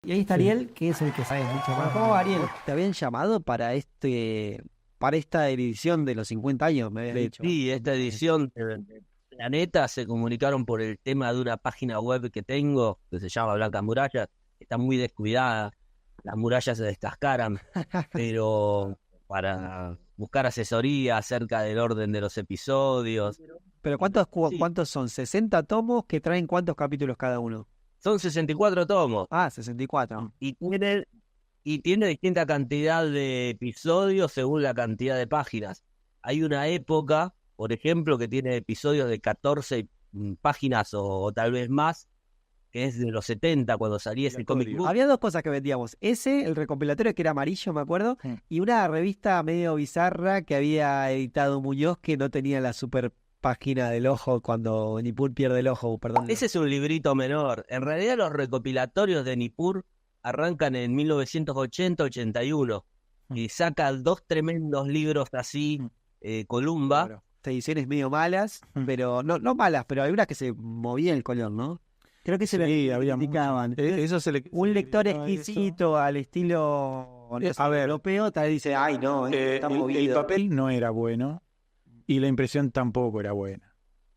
Y ahí está Ariel, que es el que sabe mucho más. ¿Cómo va, Ariel? ¿Te habían llamado para esta edición de los 50 años, me habías dicho? Sí, esta edición de Planeta se comunicaron por el tema de una página web que tengo que se llama Blancas Murallas. Está muy descuidada, las murallas se descascaran, pero para buscar asesoría acerca del orden de los episodios. Pero Sí, ¿cuántos son? ¿60 tomos que traen cuántos capítulos cada uno? son 64 tomos Ah, 64. y tiene distinta cantidad de episodios según la cantidad de páginas. Hay una época, por ejemplo, que tiene episodios de 14 páginas o tal vez más, que es de los 70 cuando salía ese comic book. Había dos cosas que vendíamos. Ese, el recopilatorio que era amarillo, me acuerdo, y una revista medio bizarra que había editado Muñoz que no tenía la super página del ojo cuando Nippur pierde el ojo, perdón. Ese es un librito menor. En realidad los recopilatorios de Nippur arrancan en 1980-81 y saca dos tremendos libros así, Columba. Claro. Ediciones medio malas, pero no malas, pero algunas que se movían el color, ¿no? Creo que se Sí, le había criticaban. eso se le Un lector criticaba eso. exquisito al estilo no sé, A ver, europeo, tal vez dice, ay no, está el movido. papel no era bueno y la impresión tampoco era buena.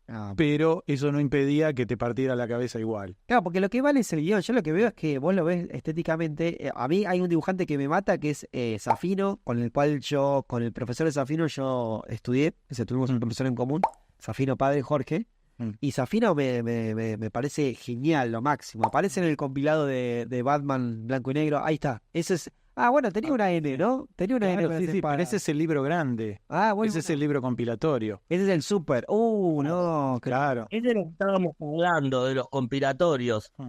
Ah, Pero eso no impedía que te partiera la cabeza igual. claro, porque lo que vale es el guión. Yo lo que veo es que vos lo ves estéticamente. A mí hay un dibujante que me mata, que es Safino, con el cual con el profesor de Safino yo estudié. Tuvimos un profesor en común, Safino padre Jorge. Mm. Y Safino me parece genial, lo máximo. Aparece en el compilado de Batman blanco y negro. Ahí está. Ese es. Ah, bueno, tenía una N, ¿no? Tenía una N. Claro, con sí, esa sí, pero espada. ese es el libro grande. Ah, bueno. Ese es el libro compilatorio. Ese es el super. No. Claro. Es de lo que estábamos hablando, de los compilatorios. Mm.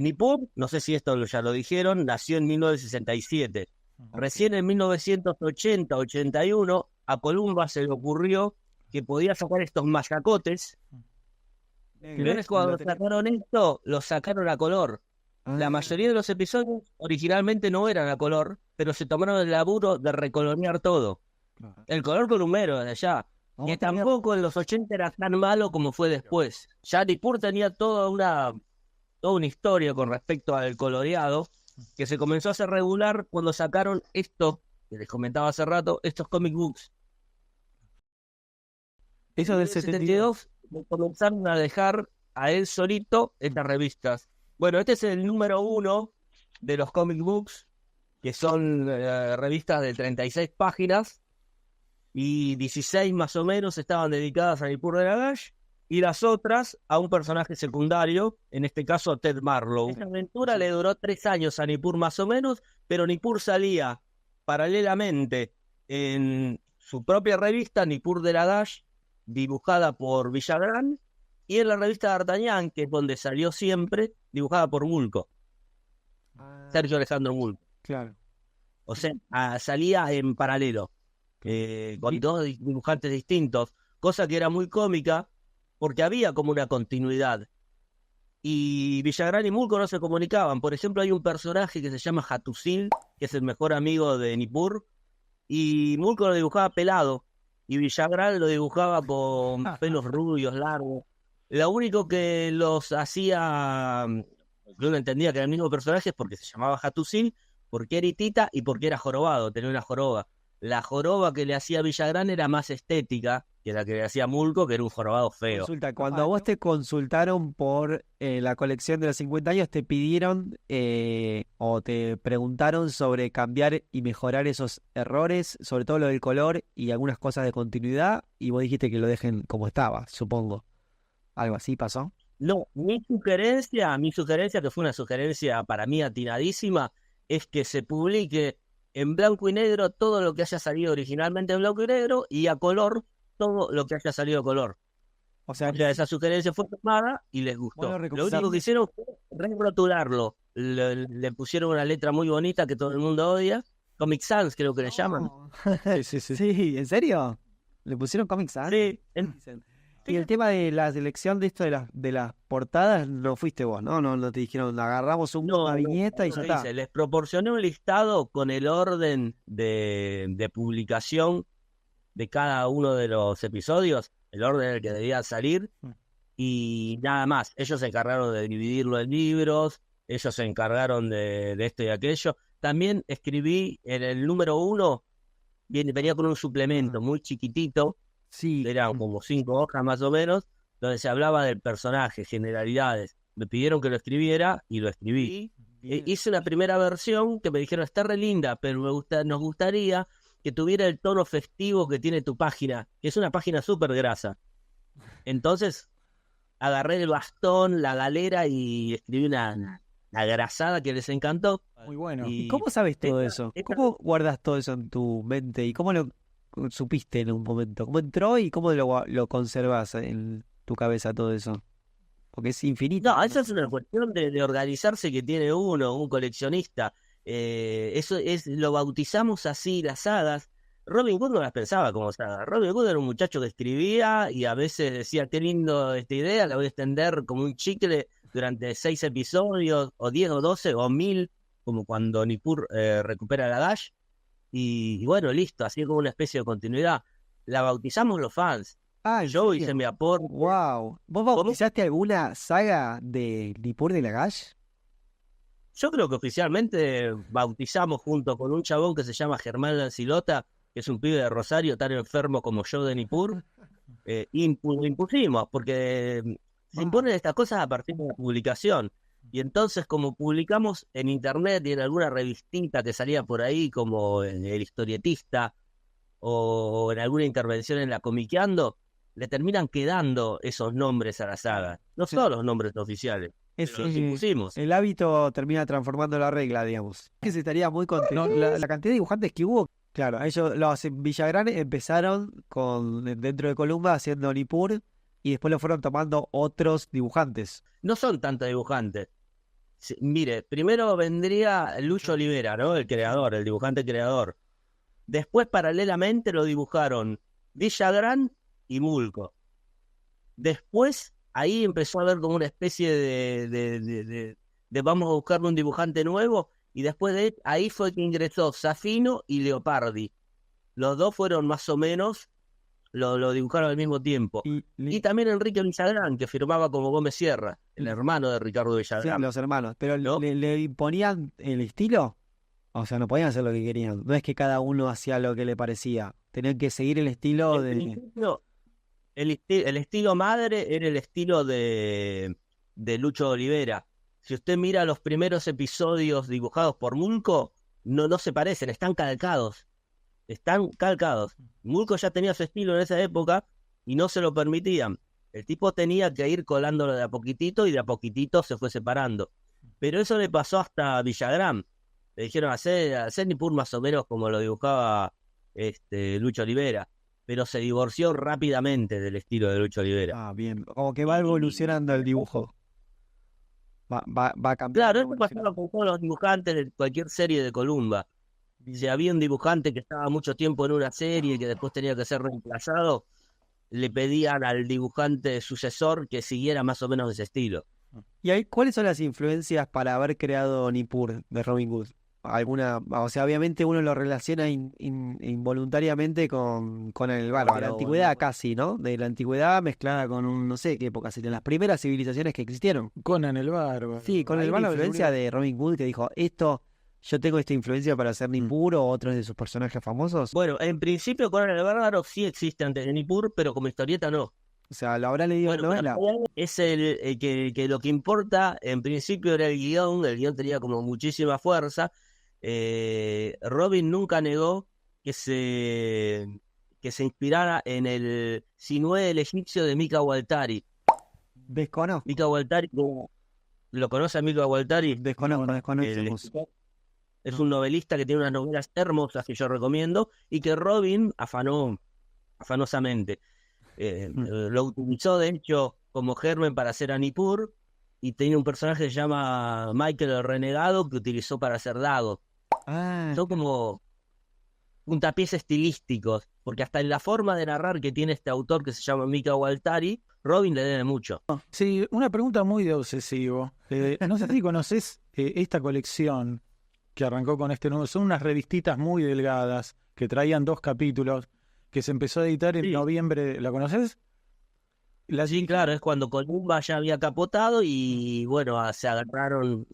Nippur, no sé si esto ya lo dijeron, nació en 1967. Recién en 1980-81 a Columba se le ocurrió que podía sacar estos mayacotes. Entonces cuando sacaron esto, los sacaron a color. La mayoría de los episodios originalmente no eran a color, pero se tomaron el laburo de recolorear todo. El color columero de allá. Que tampoco en los 80 era tan malo como fue después. Ya Nippur tenía toda una historia con respecto al coloreado, que se comenzó a hacer regular cuando sacaron esto, que les comentaba hace rato, estos comic books. Eso En del 72. 72 comenzaron a dejar a él solito estas revistas. Bueno, este es el número 1 de los comic books, que son revistas de 36 páginas, y 16 más o menos estaban dedicadas a Nippur de Lagash, y las otras a un personaje secundario, en este caso a Ted Marlowe. Esta aventura le duró 3 años a Nippur más o menos, pero Nippur salía paralelamente en su propia revista, Nippur de Lagash, dibujada por Villagrán, y en la revista D'Artagnan, que es donde salió siempre, dibujada por Mulco, Sergio Alejandro Mulco. Claro. O sea, salía en paralelo, con dos dibujantes distintos, cosa que era muy cómica, porque había como una continuidad. Y Villagrán y Mulco no se comunicaban. Por ejemplo, hay un personaje que se llama Hatusil, que es el mejor amigo de Nippur, y Mulco lo dibujaba pelado, y Villagrán lo dibujaba con pelos rubios, largos. Lo único que los hacía, yo no entendía que era el mismo personaje, es porque se llamaba Hatusil, porque era hitita y porque era jorobado, tenía una joroba. La joroba que le hacía Villagrán era más estética que la que le hacía Mulco, que era un jorobado feo. Consulta, cuando a vos te consultaron por la colección de los 50 años, te pidieron o te preguntaron sobre cambiar y mejorar esos errores, sobre todo lo del color y algunas cosas de continuidad, y vos dijiste que lo dejen como estaba, supongo. ¿Algo así pasó? No, mi sugerencia, que fue una sugerencia para mí atinadísima, es que se publique en blanco y negro todo lo que haya salido originalmente en blanco y negro, y a color todo lo que haya salido a color. O sea, O sea, esa sugerencia fue tomada y les gustó. Lo único que hicieron fue rerotularlo. Le pusieron una letra muy bonita que todo el mundo odia. Comic Sans creo que le llaman. no. Sí. Sí, ¿en serio? ¿Le pusieron Comic Sans? Sí, Y el tema de la selección de esto de las portadas no fuiste vos, ¿no? No te dijeron, agarramos una viñeta y ya está. dice, les proporcioné un listado con el orden de publicación de cada uno de los episodios, el orden en el que debía salir, y nada más. Ellos se encargaron de dividirlo en libros, ellos se encargaron de esto y aquello. También escribí en el número 1, venía con un suplemento muy chiquitito, Sí. eran como 5 hojas más o menos, donde se hablaba del personaje, generalidades. Me pidieron que lo escribiera y lo escribí. Hice una primera versión que me dijeron, está re linda, pero nos gustaría que tuviera el tono festivo que tiene tu página, que es una página súper grasa. Entonces agarré el bastón, la galera y escribí una grasada que les encantó. Muy bueno. ¿Y cómo sabes todo eso? ¿Cómo guardas todo eso en tu mente? ¿Y cómo lo supiste en un momento? ¿Cómo entró y cómo lo conservas en tu cabeza todo eso? Porque es infinito. No, esa es una cuestión de organizarse que tiene uno, un coleccionista. Eso lo bautizamos así, las sagas. Robin Hood no las pensaba como saga. Robin Hood era un muchacho que escribía y a veces decía, qué lindo esta idea, la voy a extender como un chicle durante 6 episodios, o 10 o 12 o 1000, como cuando Nippur recupera la Dash. Y bueno, listo, así como una especie de continuidad. La bautizamos los fans. Ah, ¿en Yo serio? hice mi aporte. Wow. ¿Vos bautizaste alguna saga de Nippur de Lagash? Yo creo que oficialmente bautizamos junto con un chabón que se llama Germán Lancilota, que es un pibe de Rosario tan enfermo como yo de Nippur. Lo impusimos, porque se imponen estas cosas a partir de la publicación. Y entonces, como publicamos en internet y en alguna revistita que salía por ahí, como en El Historietista, o en alguna intervención en la Comiqueando, le terminan quedando esos nombres a la saga. No son los nombres oficiales. Pero los impusimos. El hábito termina transformando la regla, digamos. Que se estaría muy contento. La cantidad de dibujantes que hubo, claro, ellos los en Villagrán empezaron dentro de Columba haciendo Nippur y después lo fueron tomando otros dibujantes. No son tantos dibujantes. Mire, primero vendría Lucho Olivera, ¿no? El creador, el dibujante creador. Después, paralelamente, lo dibujaron Villagrán y Mulco. Después, ahí empezó a haber como una especie de vamos a buscarle un dibujante nuevo, y después de ahí fue que ingresó Safino y Leopardi. Los dos fueron más o menos, lo dibujaron al mismo tiempo. Y también Enrique Villagrán, que firmaba como Gómez Sierra, el hermano de Ricardo Villagrán. Sí, los hermanos. Pero ¿no? ¿le imponían el estilo? O sea, no podían hacer lo que querían. No es que cada uno hacía lo que le parecía. Tenían que seguir el estilo de... El estilo madre era el estilo de Lucho Olivera. Si usted mira los primeros episodios dibujados por Mulco, no se parecen, están calcados. Están calcados. Mulco ya tenía su estilo en esa época y no se lo permitían. El tipo tenía que ir colándolo de a poquitito y de a poquitito se fue separando. Pero eso le pasó hasta Villagrán. Le dijeron hacer Nippur más o menos como lo dibujaba Lucho Olivera. Pero se divorció rápidamente del estilo de Lucho Olivera. Ah, bien. Como que va evolucionando el dibujo. Va cambiando. Claro, eso pasaba con todos los dibujantes de cualquier serie de Columba. Si había un dibujante que estaba mucho tiempo en una serie y que después tenía que ser reemplazado, le pedían al dibujante sucesor que siguiera más o menos ese estilo. ¿Y ahí cuáles son las influencias para haber creado Nippur de Robin Hood? Alguna, o sea, obviamente uno lo relaciona involuntariamente con el bárbaro, la antigüedad casi, ¿no? De la antigüedad mezclada con no sé qué época serían las primeras civilizaciones que existieron. Conan el bárbaro. Sí, con el bárbaro, la influencia de Robin Hood que dijo, yo tengo esta influencia para hacer Nippur o otros de sus personajes famosos. Bueno, en principio Conan el Bárbaro sí existe antes de Nippur, pero como historieta no. O sea, lo habrá leído en novela. Es el que lo que importa, en principio era el guión tenía como muchísima fuerza. Robin nunca negó que se inspirara en el Sinué el egipcio de Mika Waltari. Desconozco. Mika Waltari, ¿lo conoce a Mika Waltari? Desconozco. Es un novelista que tiene unas novelas hermosas que yo recomiendo y que Robin afanosamente. Lo utilizó de hecho como germen para hacer a Nippur, y tenía un personaje que se llama Michael el Renegado que utilizó para hacer Dago. Son como puntapiés estilísticos, porque hasta en la forma de narrar que tiene este autor que se llama Mika Waltari, Robin le debe mucho. Sí, una pregunta muy de obsesivo. No sé si conoces esta colección que arrancó con este número. Son unas revistitas muy delgadas que traían 2 capítulos que se empezó a editar en noviembre. ¿La conoces? Sí, claro, es cuando Columba ya había capotado y bueno, se agarraron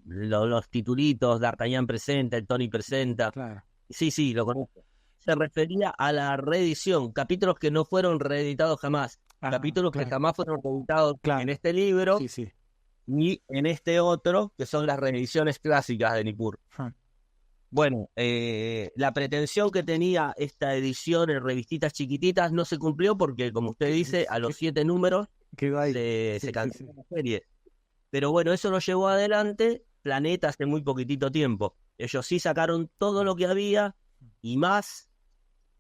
los titulitos, D'Artagnan presenta, el Tony presenta. Claro. Sí, lo conozco. Se refería a la reedición, capítulos que no fueron reeditados jamás, Ah, capítulos que claro. jamás fueron reeditados Claro. en este libro Sí, sí. ni en este otro, que son las reediciones clásicas de Nippur. Ah, Bueno, la pretensión que tenía esta edición en revistitas chiquititas no se cumplió porque, como usted dice, a los 7 números quedó ahí. se Sí, canceló sí. la serie. Pero bueno, eso lo llevó adelante Planeta hace muy poquitito tiempo. Ellos sí sacaron todo lo que había y más.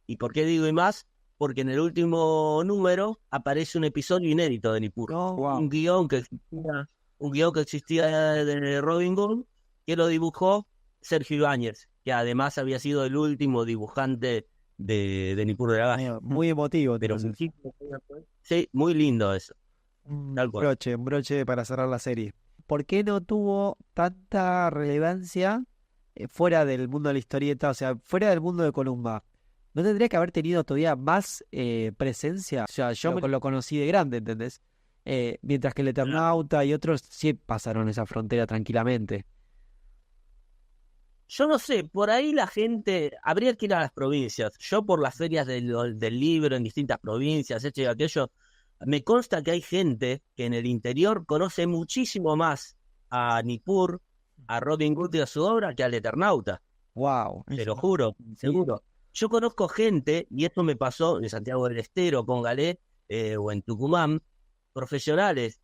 ¿Y por qué digo y más? Porque en el último número aparece un episodio inédito de Nippur. No, Wow. Un guión que existía de Robin Hood, que lo dibujó Sergio Ibáñez, que además había sido el último dibujante de Nippur de la Galla. muy emotivo. Pero Entonces. sí, muy lindo eso. Un Tal cual. broche para cerrar la serie. ¿Por qué no tuvo tanta relevancia fuera del mundo de la historieta? O sea, fuera del mundo de Columba. ¿No tendría que haber tenido todavía más presencia? O sea, yo lo conocí de grande, ¿entendés? Mientras que el Eternauta y otros sí pasaron esa frontera tranquilamente. Yo no sé, por ahí la gente, habría que ir a las provincias. Yo por las ferias del libro en distintas provincias, esto y aquello, me consta que hay gente que en el interior conoce muchísimo más a Nippur, a Robin Hood y a su obra que al Eternauta. Wow. Te lo juro, seguro. Yo conozco gente, y esto me pasó en Santiago del Estero, con Galé, o en Tucumán, profesionales,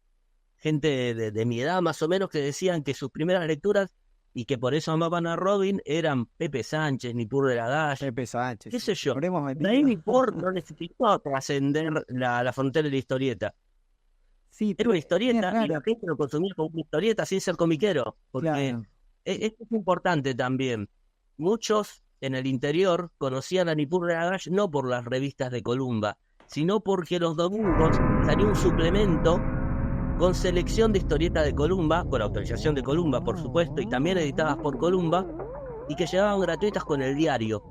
gente de mi edad más o menos, que decían que sus primeras lecturas y que por eso amaban a Robin eran Pepe Sánchez, Nippur de la Galla, Pepe Sánchez. qué sé yo. Habremos De ahí metido. Nippur no necesitó trascender la frontera de la historieta. Sí, Era una es historieta y raro. la gente lo consumía como una historieta sin ser comiquero. Porque Claro. esto es importante también. Muchos en el interior conocían a Nippur de la Galla no por las revistas de Columba, sino porque los domingos salía un suplemento con selección de historietas de Columba, con autorización de Columba, por supuesto, y también editadas por Columba, y que llegaban gratuitas con el diario.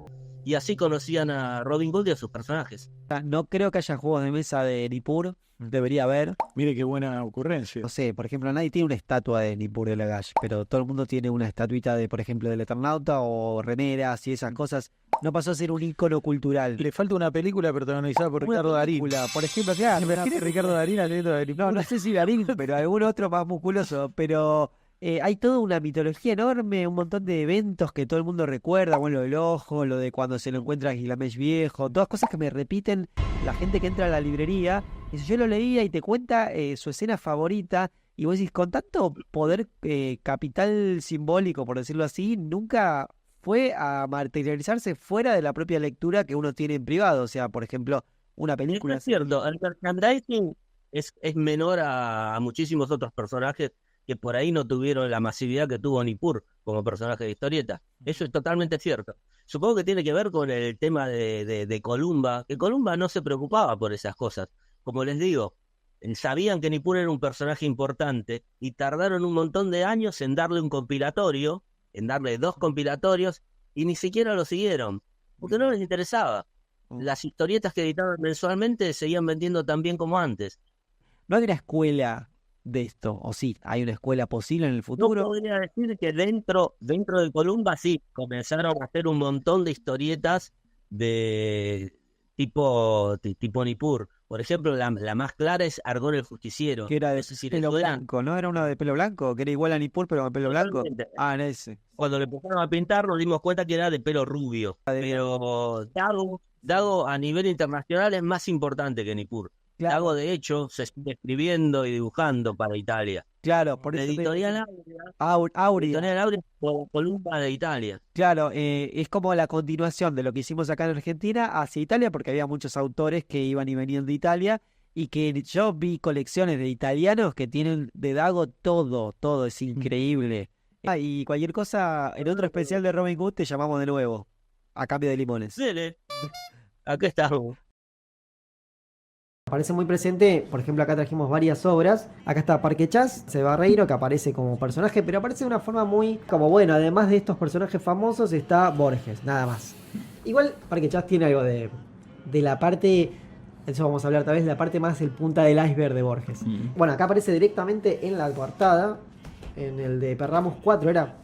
Y así conocían a Robin Hood y a sus personajes. No creo que haya juegos de mesa de Nippur. Debería haber. Mire qué buena ocurrencia. No sé, por ejemplo, nadie tiene una estatua de Nippur de la Galla, pero todo el mundo tiene una estatuita de, por ejemplo, del Eternauta o remeras y esas cosas. No pasó a ser un ícono cultural. Le falta una película protagonizada por Una Ricardo Darín. película, por ejemplo, claro. Imagínate Ricardo Darín haciendo de Nippur. No sé si Darín, pero algún otro más musculoso. Pero hay toda una mitología enorme, un montón de eventos que todo el mundo recuerda. Bueno, lo del ojo, lo de cuando se lo encuentra a Gilgamesh viejo, todas cosas que me repiten la gente que entra a la librería. Y si yo lo leía y te cuenta su escena favorita, y vos decís, con tanto poder capital simbólico, por decirlo así, nunca fue a materializarse fuera de la propia lectura que uno tiene en privado. O sea, por ejemplo, una película. Es cierto, el merchandising es menor a muchísimos otros personajes que por ahí no tuvieron la masividad que tuvo Nippur como personaje de historieta. Eso es totalmente cierto. Supongo que tiene que ver con el tema de Columba, que Columba no se preocupaba por esas cosas. Como les digo, sabían que Nippur era un personaje importante y tardaron un montón de años en darle un compilatorio, en darle 2 compilatorios, y ni siquiera lo siguieron, porque no les interesaba. Las historietas que editaban mensualmente seguían vendiendo tan bien como antes. ¿No hay una escuela de esto? ¿O sí? ¿Hay una escuela posible en el No futuro? podría decir que dentro de Columba sí, comenzaron a hacer un montón de historietas de tipo Nippur. Por ejemplo, la más clara es Argón el Justiciero. Que era de No sé si pelo le suena. blanco, ¿no? Era uno de pelo blanco, que era igual a Nippur, pero con pelo blanco. Totalmente. Ah, en ese. Cuando le empezaron a pintar nos dimos cuenta que era de pelo rubio. Pero Dago a nivel internacional es más importante que Nippur. Claro, Dago, de hecho, se sigue escribiendo y dibujando para Italia. claro, por La eso. editorial Aurea. Aurea es Columba de Italia. Claro, es como la continuación de lo que hicimos acá en Argentina hacia Italia, porque había muchos autores que iban y venían de Italia, y que yo vi colecciones de italianos que tienen de Dago todo es increíble. Y cualquier cosa, en otro especial de Robin Hood te llamamos de nuevo, a cambio de limones. Dele. Acá estamos. Aparece muy presente, por ejemplo, acá trajimos varias obras. Acá está Parque Chas, Barreiro, que aparece como personaje, pero aparece de una forma muy como, bueno, además de estos personajes famosos está Borges, nada más. Igual Parque Chas tiene algo de la parte eso vamos a hablar tal vez, la parte más el punta del iceberg de Borges. Bueno, acá aparece directamente en la portada, en el de Perramos 4 era,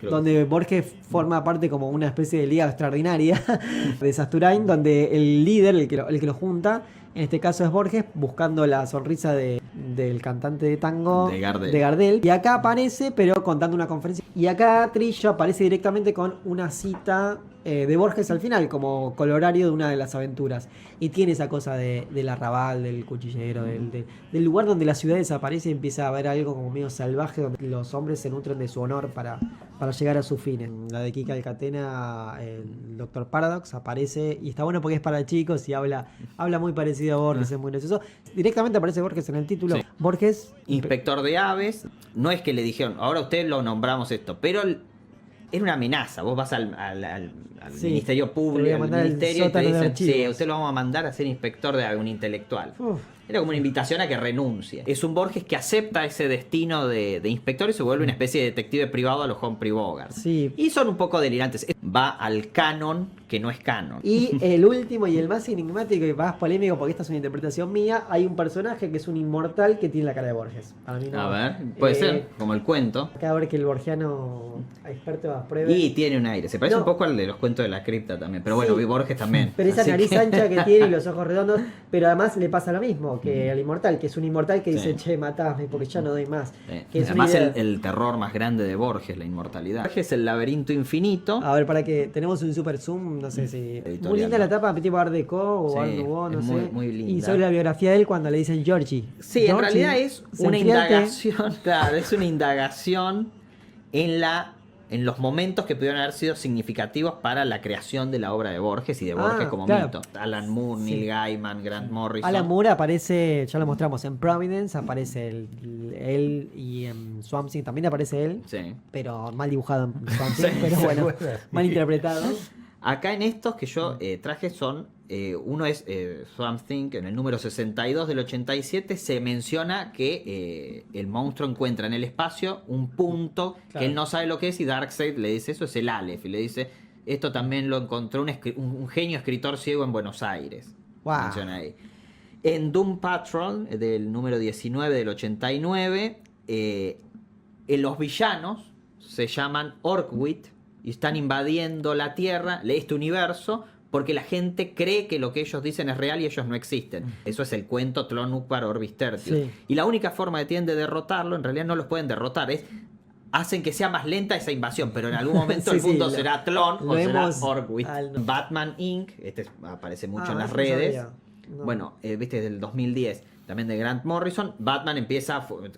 donde Borges forma parte como una especie de liga extraordinaria de Sasturain, donde el líder, el que lo junta, en este caso es Borges, buscando la sonrisa del cantante de tango de Gardel. Y acá aparece, pero contando una conferencia. Y acá Trillo aparece directamente con una cita de Borges al final, como colorario de una de las aventuras. Y tiene esa cosa del arrabal, del cuchillero, del lugar donde la ciudad desaparece y empieza a haber algo como medio salvaje, donde los hombres se nutren de su honor para llegar a sus fines. La de Kika Alcatena, el Dr. Paradox, aparece y está bueno porque es para chicos y habla muy parecido a Borges, es muy gracioso. Directamente aparece Borges en el título. Sí. Borges, inspector de aves. No es que le dijeron, ahora usted lo nombramos esto, pero era una amenaza. Vos vas al Sí, Ministerio Público, al mandar al ministerio, y te sótano de dicen, sí, archivos. usted lo vamos a mandar a ser inspector de ave, un intelectual. uf, Era como una invitación a que renuncie. Es un Borges que acepta ese destino de inspector y se vuelve una especie de detective privado a los Humphrey Bogart. sí. Y son un poco delirantes. Va al canon que no es canon. Y el último y el más enigmático y más polémico, porque esta es una interpretación mía, hay un personaje que es un inmortal que tiene la cara de Borges. Para mí no. A ver, puede ser, como el cuento. Acá a ver que el borgiano experto apruebe. Y tiene un aire. Se parece No. un poco al de los cuentos de la cripta también. Pero bueno, Sí. Borges también. Pero esa Así nariz que- ancha que tiene y los ojos redondos, pero además le pasa lo mismo que al inmortal, que es un inmortal que dice, Sí. che, matame porque ya no doy más. Sí. Que es Además una idea- el terror más grande de Borges, la inmortalidad. Borges es el laberinto infinito. A ver, para que tenemos un super zoom, no sé si... Editorial, Muy linda la ¿no? tapa, tipo Art Deco o Sí, Art Nouveau, no es sé. muy linda. Y sobre la biografía de él cuando le dicen Georgie. Sí, en Georgie, realidad es una Senfiarte. indagación, claro, es una indagación en los momentos que pudieron haber sido significativos para la creación de la obra de Borges y de Borges como claro. mito. Alan Moore, Sí. Neil Gaiman, Grant Morrison. Alan Moore aparece, ya lo mostramos en Providence, aparece él y en Swamp Thing también aparece él, Sí. pero mal dibujado en Swamp Thing, pero bueno, mal interpretado. Acá en estos que yo traje son, uno es Swamp Thing, en el número 62 del 87 se menciona que el monstruo encuentra en el espacio un punto Claro. que él no sabe lo que es y Darkseid le dice, eso es el Aleph, y le dice, esto también lo encontró un genio escritor ciego en Buenos Aires. Wow. Menciona ahí. En Doom Patrol, del número 19 del 89, los villanos se llaman Orkwit y están invadiendo la Tierra, este universo, porque la gente cree que lo que ellos dicen es real y ellos no existen. Eso es el cuento Tlön Uqbar Orbis Tertius. Sí. Y la única forma que tienen de derrotarlo, en realidad no los pueden derrotar, hacen que sea más lenta esa invasión, pero en algún momento Sí, el mundo sí, será Tlön lo o será hemos Orkwit. al- Batman Inc., aparece mucho en las eso no redes. sabía. No. Bueno, viste, del 2010, también de Grant Morrison. Batman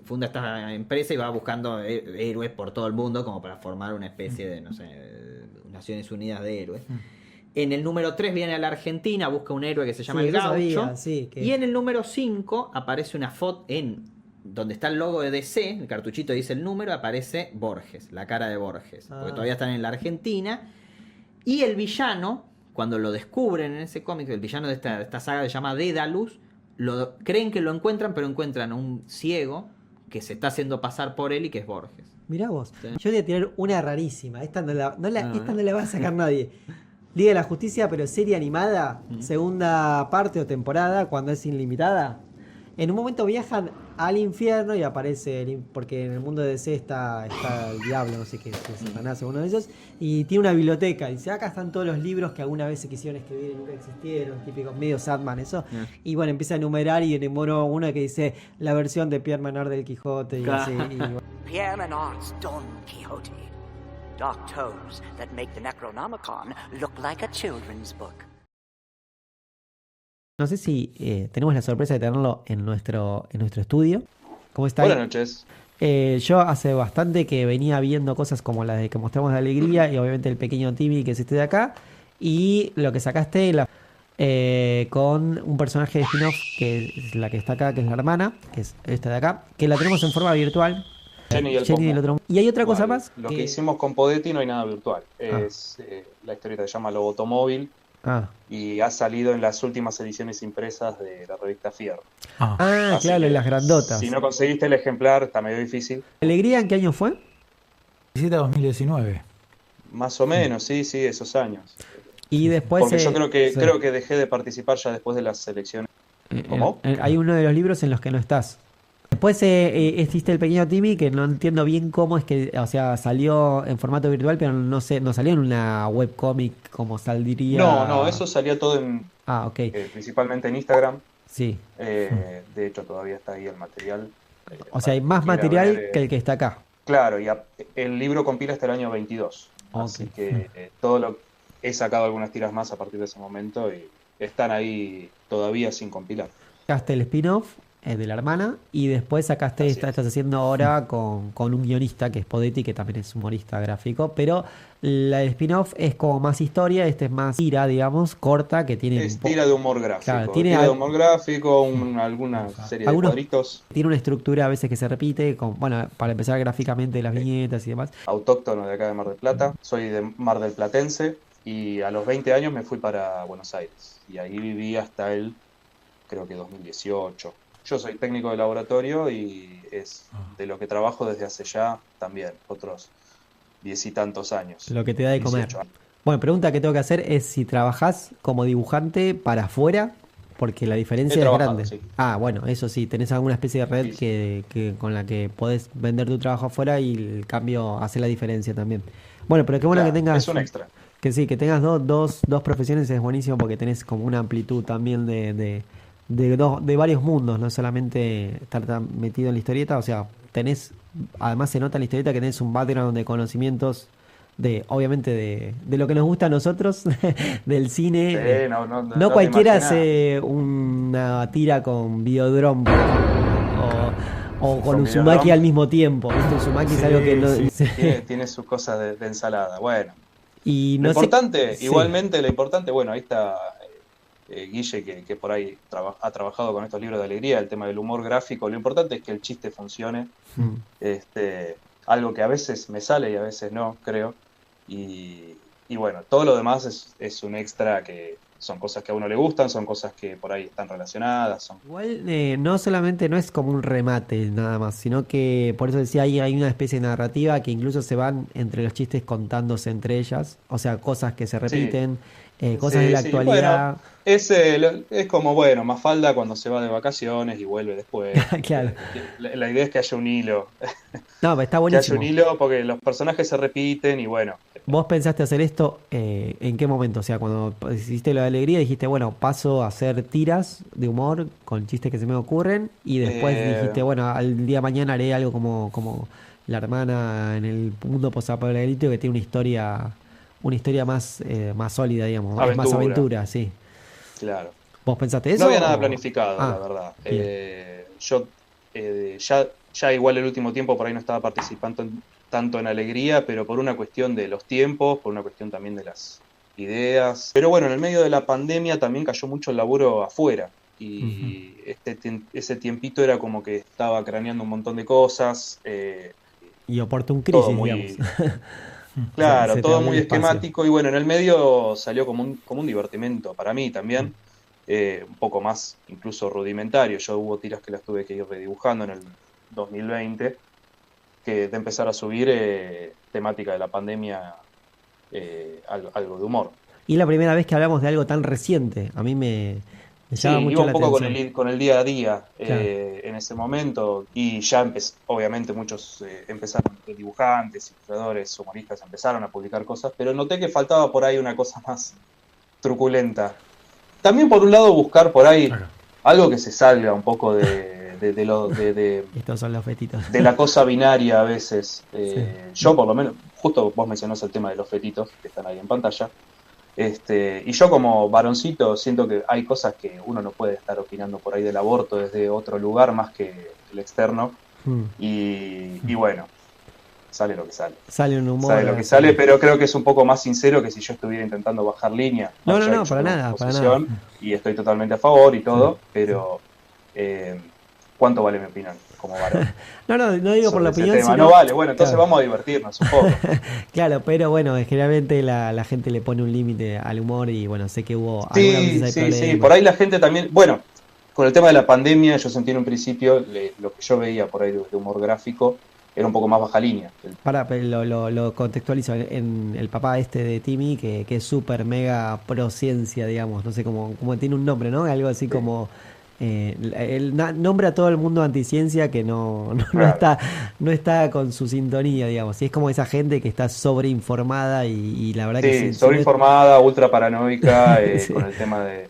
funda esta empresa y va buscando héroes por todo el mundo como para formar una especie de, no sé, Naciones Unidas de héroes. En el número 3 viene a la Argentina, busca un héroe que se llama Sí, el eso Gaucho. sabía, sí, que- Y en el número 5 aparece una foto donde está el logo de DC, el cartuchito dice el número, aparece Borges, la cara de Borges, porque todavía están en la Argentina. Y el villano, cuando lo descubren en ese cómic, el villano de esta saga se llama Dédalus, creen que lo encuentran, pero encuentran a un ciego que se está haciendo pasar por él y que es Borges. Mirá vos, Sí. yo voy a tirar una rarísima, esta no la va a sacar nadie. Liga de la Justicia, pero serie animada, segunda parte o temporada, cuando es ilimitada. En un momento viajan al infierno y aparece, porque en el mundo de DC está el diablo, no sé qué, es Satanás, uno de ellos, y tiene una biblioteca. Y dice, acá están todos los libros que alguna vez se quisieron escribir y nunca existieron, típico, medio Sandman eso. Y bueno, empieza a enumerar y enumero uno que dice la versión de Pierre Menor del Quijote y así. Pierre Menard's Don Quixote. Dark tomes that make the Necronomicon look like a children's book. No sé si tenemos la sorpresa de tenerlo en nuestro estudio. ¿Cómo está? Buenas noches. Yo hace bastante que venía viendo cosas como las de que mostramos de Alegría y obviamente el pequeño Timmy que es este de acá. Y lo que sacaste con un personaje de spin-off que es la que está acá, que es la hermana, que es esta de acá, que la tenemos en forma virtual. Jenny y el Jenny del Pomo. otro. Y hay otra cosa Vale, más. Lo que hicimos con Podetti no hay nada virtual. Es la historieta se llama Lobotomóvil y ha salido en las últimas ediciones impresas de la revista Fierro. Así claro, que las grandotas. Si no conseguiste el ejemplar, está medio difícil. ¿Alegría en qué año fue? 2019. Más o menos, sí, esos años. Y después. Porque yo sí. creo que dejé de participar ya después de las elecciones ¿Cómo? Hay uno de los libros en los que no estás. Después existe el pequeño Timmy, que no entiendo bien cómo es que, o sea, salió en formato virtual, pero no sé, no salió en una webcomic como saldría. No, eso salía todo en, ok. Principalmente en Instagram. Sí. De hecho, todavía está ahí el material. O sea, hay más material que el que está acá. Claro, y el libro compila hasta el año 22. Así que he sacado algunas tiras más a partir de ese momento y están ahí todavía sin compilar. Sacaste el spin-off de la hermana y después sacaste, estás haciendo ahora con un guionista que es Podetti, que también es humorista gráfico, pero la spin-off es como más historia, este es más tira, digamos, corta, que tiene... Es tira de humor gráfico. Claro, tira de humor gráfico, alguna serie de cuadritos. Tiene una estructura a veces que se repite, bueno, para empezar gráficamente las viñetas y demás. Autóctono de acá de Mar del Plata, soy de Mar del Platense y a los 20 años me fui para Buenos Aires y ahí viví hasta creo que 2018. Yo soy técnico de laboratorio y es de lo que trabajo desde hace ya también otros 10 y tantos años. Lo que te da de comer. Años. Bueno, pregunta que tengo que hacer es si trabajás como dibujante para afuera, porque la diferencia es grande. Sí. Bueno, eso sí, tenés alguna especie de red que con la que podés vender tu trabajo afuera y el cambio hace la diferencia también. Bueno, pero qué bueno que tengas... Es un extra. Que sí, que tengas dos profesiones es buenísimo porque tenés como una amplitud también de varios mundos, no solamente estar tan metido en la historieta, o sea, además se nota en la historieta que tenés un background de conocimientos obviamente de lo que nos gusta a nosotros, del cine. Sí, no cualquiera hace una tira con Videodrome, por ejemplo, o con Uzumaki al mismo tiempo. Uzumaki es algo que no... tiene sus cosas de ensalada, bueno. Y lo importante, bueno, ahí está... Guille, que por ahí ha trabajado con estos libros de alegría, el tema del humor gráfico, lo importante es que el chiste funcione, algo que a veces me sale y a veces no, creo, y bueno, todo lo demás es un extra, que son cosas que a uno le gustan, son cosas que por ahí están relacionadas. Igual no solamente no es como un remate nada más, sino que por eso decía hay una especie de narrativa que incluso se van entre los chistes contándose entre ellas, o sea, cosas que se repiten. Cosas de la actualidad. Bueno, es como, bueno, Mafalda cuando se va de vacaciones y vuelve después. Claro. La idea es que haya un hilo. No, pero está buenísimo. Que haya un hilo porque los personajes se repiten y bueno. ¿Vos pensaste hacer esto en qué momento? O sea, cuando hiciste lo de alegría dijiste, bueno, paso a hacer tiras de humor con chistes que se me ocurren y después dijiste, bueno, al día de mañana haré algo como La hermana en el mundo posapocalíptico que tiene una historia más sólida, digamos, más aventura, sí. Claro. ¿Vos pensaste eso? No había nada planificado, la verdad. Yo ya igual el último tiempo por ahí no estaba participando tanto en alegría, pero por una cuestión de los tiempos, por una cuestión también de las ideas. Pero bueno, en el medio de la pandemia también cayó mucho el laburo afuera. Y ese tiempito era como que estaba craneando un montón de cosas. Y oportun crisis, digamos. Claro, todo muy esquemático y bueno, en el medio salió como un divertimento para mí también, un poco más incluso rudimentario. Yo hubo tiras que las tuve que ir redibujando en el 2020, que de empezar a subir temática de la pandemia, algo de humor. Y la primera vez que hablamos de algo tan reciente, a mí me llama mucho la atención. Iba un poco con el día a día, claro. En ese momento, y ya obviamente muchos empezaron, dibujantes, ilustradores, humoristas, empezaron a publicar cosas, pero noté que faltaba por ahí una cosa más truculenta. También por un lado buscar por ahí algo que se salga un poco de estos son los fetitos. De la cosa binaria a veces. Yo por lo menos, justo vos mencionás el tema de los fetitos que están ahí en pantalla. Y yo como varoncito siento que hay cosas que uno no puede estar opinando por ahí del aborto desde otro lugar más que el externo. Y bueno, sale lo que sale. Sale un humor. Sale lo que sale, pero creo que es un poco más sincero que si yo estuviera intentando bajar línea. No, para nada. Y estoy totalmente a favor y todo, pero ¿cuánto vale mi opinión como varón? No digo por la opinión, sino... No vale, bueno, entonces vamos a divertirnos un poco. Claro, pero bueno, generalmente la gente le pone un límite al humor y bueno, sé que hubo Sí, por ahí la gente también, bueno, con el tema de la pandemia yo sentí en un principio lo que yo veía por ahí de humor gráfico era un poco más baja línea. Lo contextualizo en el papá de Timmy, que es súper mega pro ciencia, digamos, no sé cómo tiene un nombre, ¿no? Algo así como nombra a todo el mundo anticiencia que no Claro. no está con su sintonía, digamos. Y es como esa gente que está sobreinformada y la verdad que Sí, sí, sobreinformada, ultra paranoica, Sí. con el tema de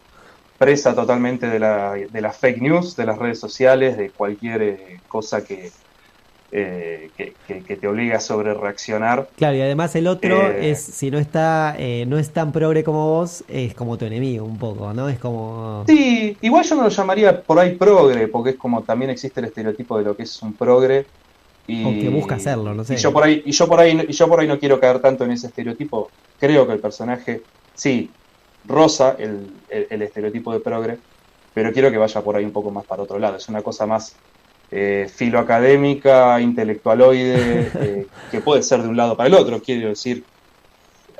presa totalmente de la fake news, de las redes sociales, de cualquier cosa que te obliga a sobre reaccionar. Claro, y además el otro Eh, si no está, no es tan progre como vos, es como tu enemigo un poco, ¿no? Es como, Sí, igual yo no lo llamaría por ahí progre, porque es como también existe el estereotipo de lo que es un progre. o que busca hacerlo, no Y sé. yo por ahí no quiero caer tanto en ese estereotipo. Creo que el personaje, sí, roza el estereotipo de progre, pero quiero que vaya por ahí un poco más para otro lado. Es una cosa más filoacadémica, intelectualoide, que puede ser de un lado para el otro. Quiero decir,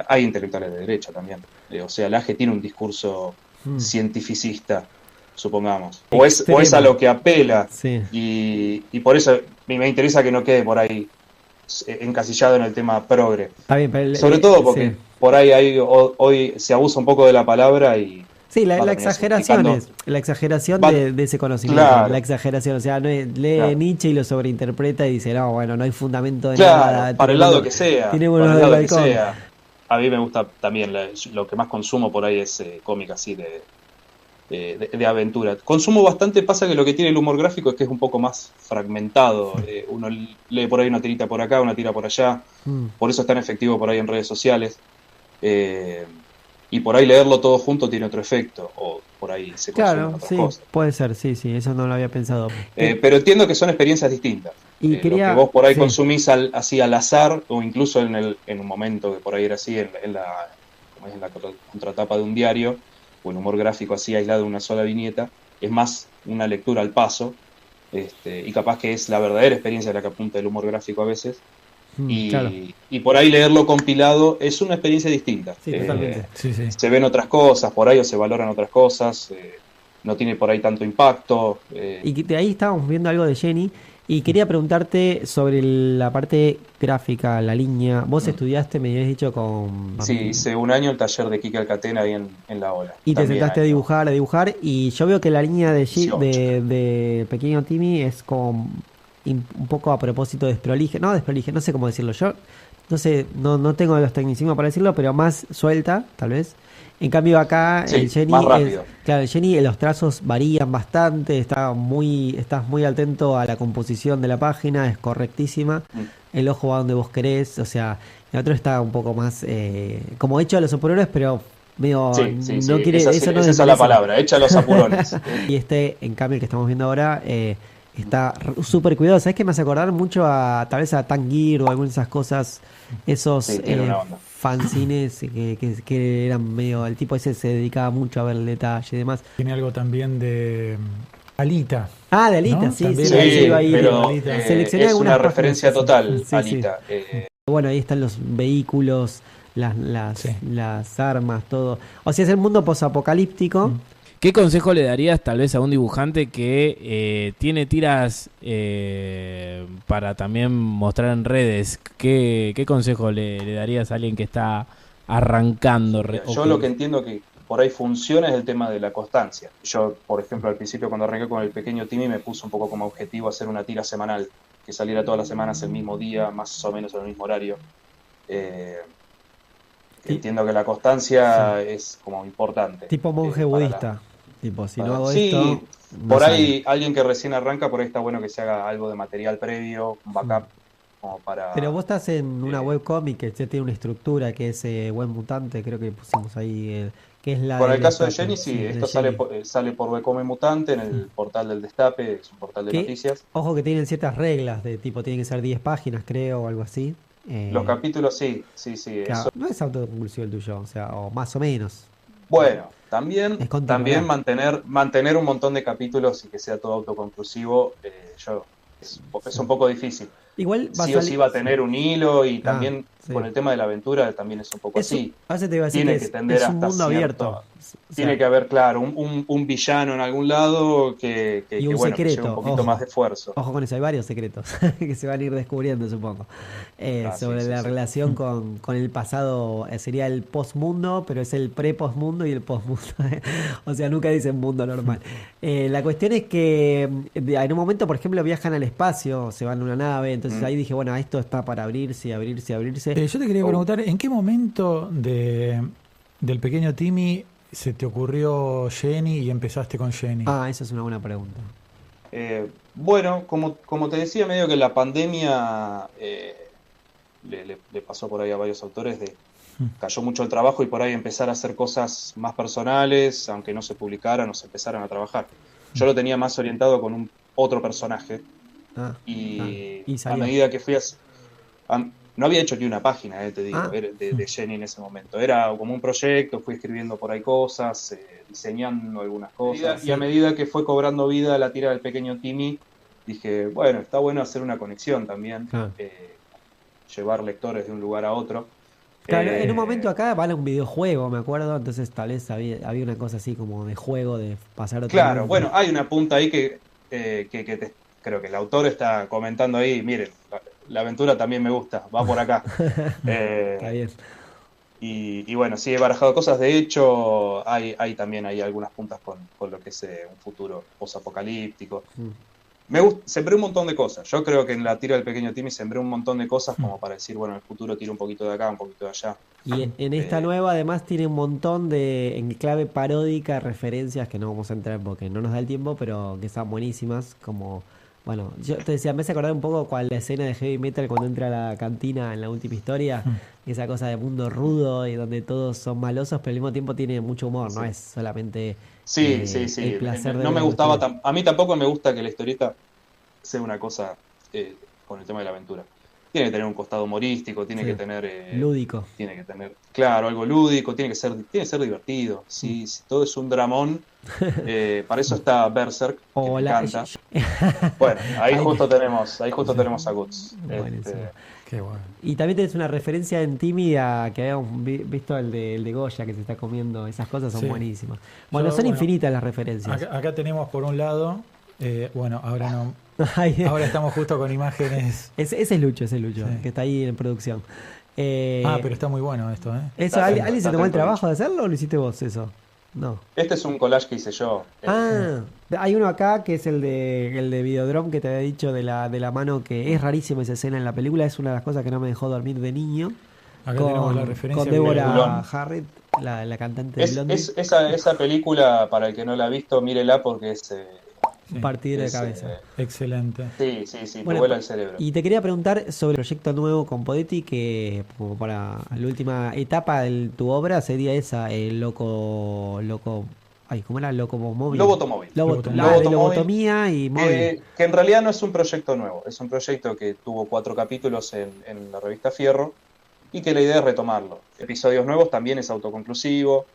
hay intelectuales de derecha también. O sea, el AGE tiene un discurso cientificista, supongamos. O es a Extremo. lo que apela. Sí. Y por eso me interesa que no quede por ahí encasillado en el tema progre. Está bien, pero Sobre todo porque sí. por ahí hoy se abusa un poco de la palabra y Sí, va a la terminar exageración significando- es la exageración Va- de ese conocimiento, Claro. la exageración, o sea, lee Claro. Nietzsche y lo sobreinterpreta y dice, no, bueno, no hay fundamento de Claro, nada, para el lado que sea, tiene para uno el del lado que balcón. sea. A mí me gusta también, lo que más consumo por ahí es cómic así de aventura. Consumo bastante, pasa que lo que tiene el humor gráfico es que es un poco más fragmentado. Uno lee por ahí una tirita por acá, una tira por allá, por eso es tan efectivo por ahí en redes sociales. Y por ahí leerlo todo junto tiene otro efecto, o por ahí se consumen Claro, otras sí, cosas. puede ser, sí, eso no lo había pensado. Pero entiendo que son experiencias distintas. Y Lo quería, que vos por ahí sí. consumís así al azar, o incluso en un momento que por ahí era así, como es en la contratapa de un diario, o en humor gráfico así aislado de una sola viñeta, es más una lectura al paso, y capaz que es la verdadera experiencia la que apunta el humor gráfico a veces. Claro, Y por ahí leerlo compilado es una experiencia distinta. sí, totalmente. Sí, sí. Se ven otras cosas por ahí o se valoran otras cosas, no tiene por ahí tanto impacto. Y de ahí estábamos viendo algo de Jenny y quería preguntarte sobre la parte gráfica, la línea. Vos estudiaste, me habías dicho con... Sí, hice un año el taller de Quique Alcatena ahí en La Ola. Y te También sentaste a dibujar, y yo veo que la línea de 18. de Pequeño Timmy es como un poco a propósito desprolija, no sé cómo decirlo, yo no sé, no tengo los tecnicismos para decirlo, pero más suelta, tal vez. En cambio acá Sí, el Jenny más rápido. claro, el Jenny los trazos varían bastante, estás muy atento a la composición de la página, es correctísima, el ojo va donde vos querés, o sea, el otro está un poco más como hecho a los superhéroes, pero medio Sí, no quiere, esa eso no es esa desmerece. la palabra, echa los apurones. Y en cambio, el que estamos viendo ahora, está súper cuidado. ¿Sabes qué me hace acordar mucho tal vez a Tanguir o algunas de esas cosas, esos Sí, tiene una onda. fanzines que eran medio, el tipo ese se dedicaba mucho a ver el detalle y demás. Tiene algo también de Alita. Ah, de Alita, ¿No? sí, También sí, Sí, ahí iba ahí, pero Alita. seleccioné es algunas una páginas, referencia sí, sí. total, Sí, sí. Alita. Bueno, ahí están los vehículos, Sí. las armas, todo. O sea, es el mundo posapocalíptico. ¿Qué consejo le darías tal vez a un dibujante que tiene tiras para también mostrar en redes? ¿Qué consejo le darías a alguien que está arrancando? Yo lo que entiendo que por ahí funciona es el tema de la constancia. Yo, por ejemplo, al principio cuando arranqué con el Pequeño Timmy me puse un poco como objetivo hacer una tira semanal, que saliera todas las semanas el mismo día, más o menos en el mismo horario. Entiendo que la constancia es como importante. Tipo monje para budista. Tipo, si no hago sí, esto. no por sale. ahí alguien que recién arranca, por ahí está bueno que se haga algo de material previo, un backup, como para... Pero vos estás en una eh, webcomic que ya tiene una estructura que es Web Mutante, creo que pusimos ahí, que es la Con el del caso de Destape, Jenny, sí, de esto Jenny. sale por Webcomic Mutante en el portal del Destape, es un portal de Que, noticias. ojo que tienen ciertas reglas de tipo, tienen que ser 10 páginas, creo, o algo así. Los capítulos, sí, Claro, eso. no es autoconclusivo el tuyo, o sea, o más o menos. Bueno, también Es continuidad. mantener un montón de capítulos y que sea todo autoconclusivo, es un poco difícil. Igual va Sí a o sí va a tener un hilo y Ah, también sí. con el tema de la aventura también es un poco Eso, así. a veces te iba a decir Tiene que que tender es un hasta mundo cierto... abierto. Tiene que haber, claro, un villano en algún lado y un bueno, que lleve secreto, un poquito más de esfuerzo. Ojo con eso, hay varios secretos que se van a ir descubriendo, supongo. Sobre Sí, la sí. relación con el pasado, sería el postmundo, pero es el pre-postmundo y el postmundo. O sea, nunca dicen mundo normal. La cuestión es que en un momento, por ejemplo, viajan al espacio, se van en una nave, entonces ahí dije, bueno, esto está para abrirse, abrirse, abrirse. Yo te quería preguntar, ¿en qué momento del pequeño Timmy se te ocurrió Jenny y empezaste con Jenny? Esa es una buena pregunta. Bueno, como te decía, medio que la pandemia le pasó por ahí a varios autores cayó mucho el trabajo y por ahí empezar a hacer cosas más personales, aunque no se publicaran o se empezaran a trabajar. Yo lo tenía más orientado con otro personaje y a salió. medida que no había hecho ni una página, te digo, de Jenny en ese momento. Era como un proyecto, fui escribiendo por ahí cosas, diseñando algunas cosas. Y a medida que fue cobrando vida la tira del pequeño Timmy, dije, bueno, está bueno hacer una conexión también, llevar lectores de un lugar a otro. Claro, en un momento acá vale un videojuego, me acuerdo, entonces tal vez había una cosa así como de juego, de pasar otro Claro, mundo. bueno, hay una punta ahí que creo que el autor está comentando ahí, miren, la aventura también me gusta, va por acá. Está bien. Y bueno, sí, he barajado cosas. De hecho, hay también hay algunas puntas con lo que es un futuro posapocalíptico. Sembré un montón de cosas. Yo creo que en la tira del pequeño Timmy sembré un montón de cosas como para decir, bueno, el futuro tira un poquito de acá, un poquito de allá. Y en esta nueva además tiene un montón en clave paródica, referencias que no vamos a entrar porque no nos da el tiempo, pero que están buenísimas, como... Bueno, yo te decía, me hace acordar un poco con la escena de Heavy Metal cuando entra a la cantina en la última historia, esa cosa de mundo rudo y donde todos son malosos, pero al mismo tiempo tiene mucho humor, no es solamente Sí. el placer de No ver me la gustaba aventura. a mí tampoco me gusta que la historieta sea una cosa con el tema de la aventura. Tiene que tener un costado humorístico, tiene que tener lúdico. tiene que tener, claro, algo lúdico, tiene que ser divertido. Si todo es un dramón, para eso está Berserk, que me encanta. Bueno, ahí justo tenemos a Guts. Buenísimo. Qué bueno. Y también tenés una referencia en Tímida que habíamos visto el de Goya que se está comiendo. Esas cosas son buenísimas. Bueno, son infinitas las referencias. Acá tenemos por un lado, bueno, ahora no. Ahora estamos justo con imágenes. Ese es Lucho, Sí. que está ahí en producción. Pero está muy bueno esto, ¿eh? Eso, ¿alguien se tomó el trabajo de hacerlo o lo hiciste vos eso? No. Este es un collage que hice yo. Hay uno acá que es el de Videodrome que te había dicho de la mano, que es rarísima esa escena en la película, es una de las cosas que no me dejó dormir de niño. Acá tenemos la referencia con de Deborah Blondie. Harriet, la cantante de Blondie. Esa película, para el que no la ha visto, mírela porque es Un partidero de cabeza. Excelente. Sí, te Bueno, vuela el cerebro. Y te quería preguntar sobre el proyecto nuevo con Podetti, que como para la última etapa de tu obra sería esa, el loco, ay, ¿cómo era? Locomóvil. Lobotomóvil. De lobotomía y móvil. Que en realidad no es un proyecto nuevo, es un proyecto que tuvo 4 capítulos en la revista Fierro y que la idea es retomarlo. Episodios nuevos, también es autoconclusivo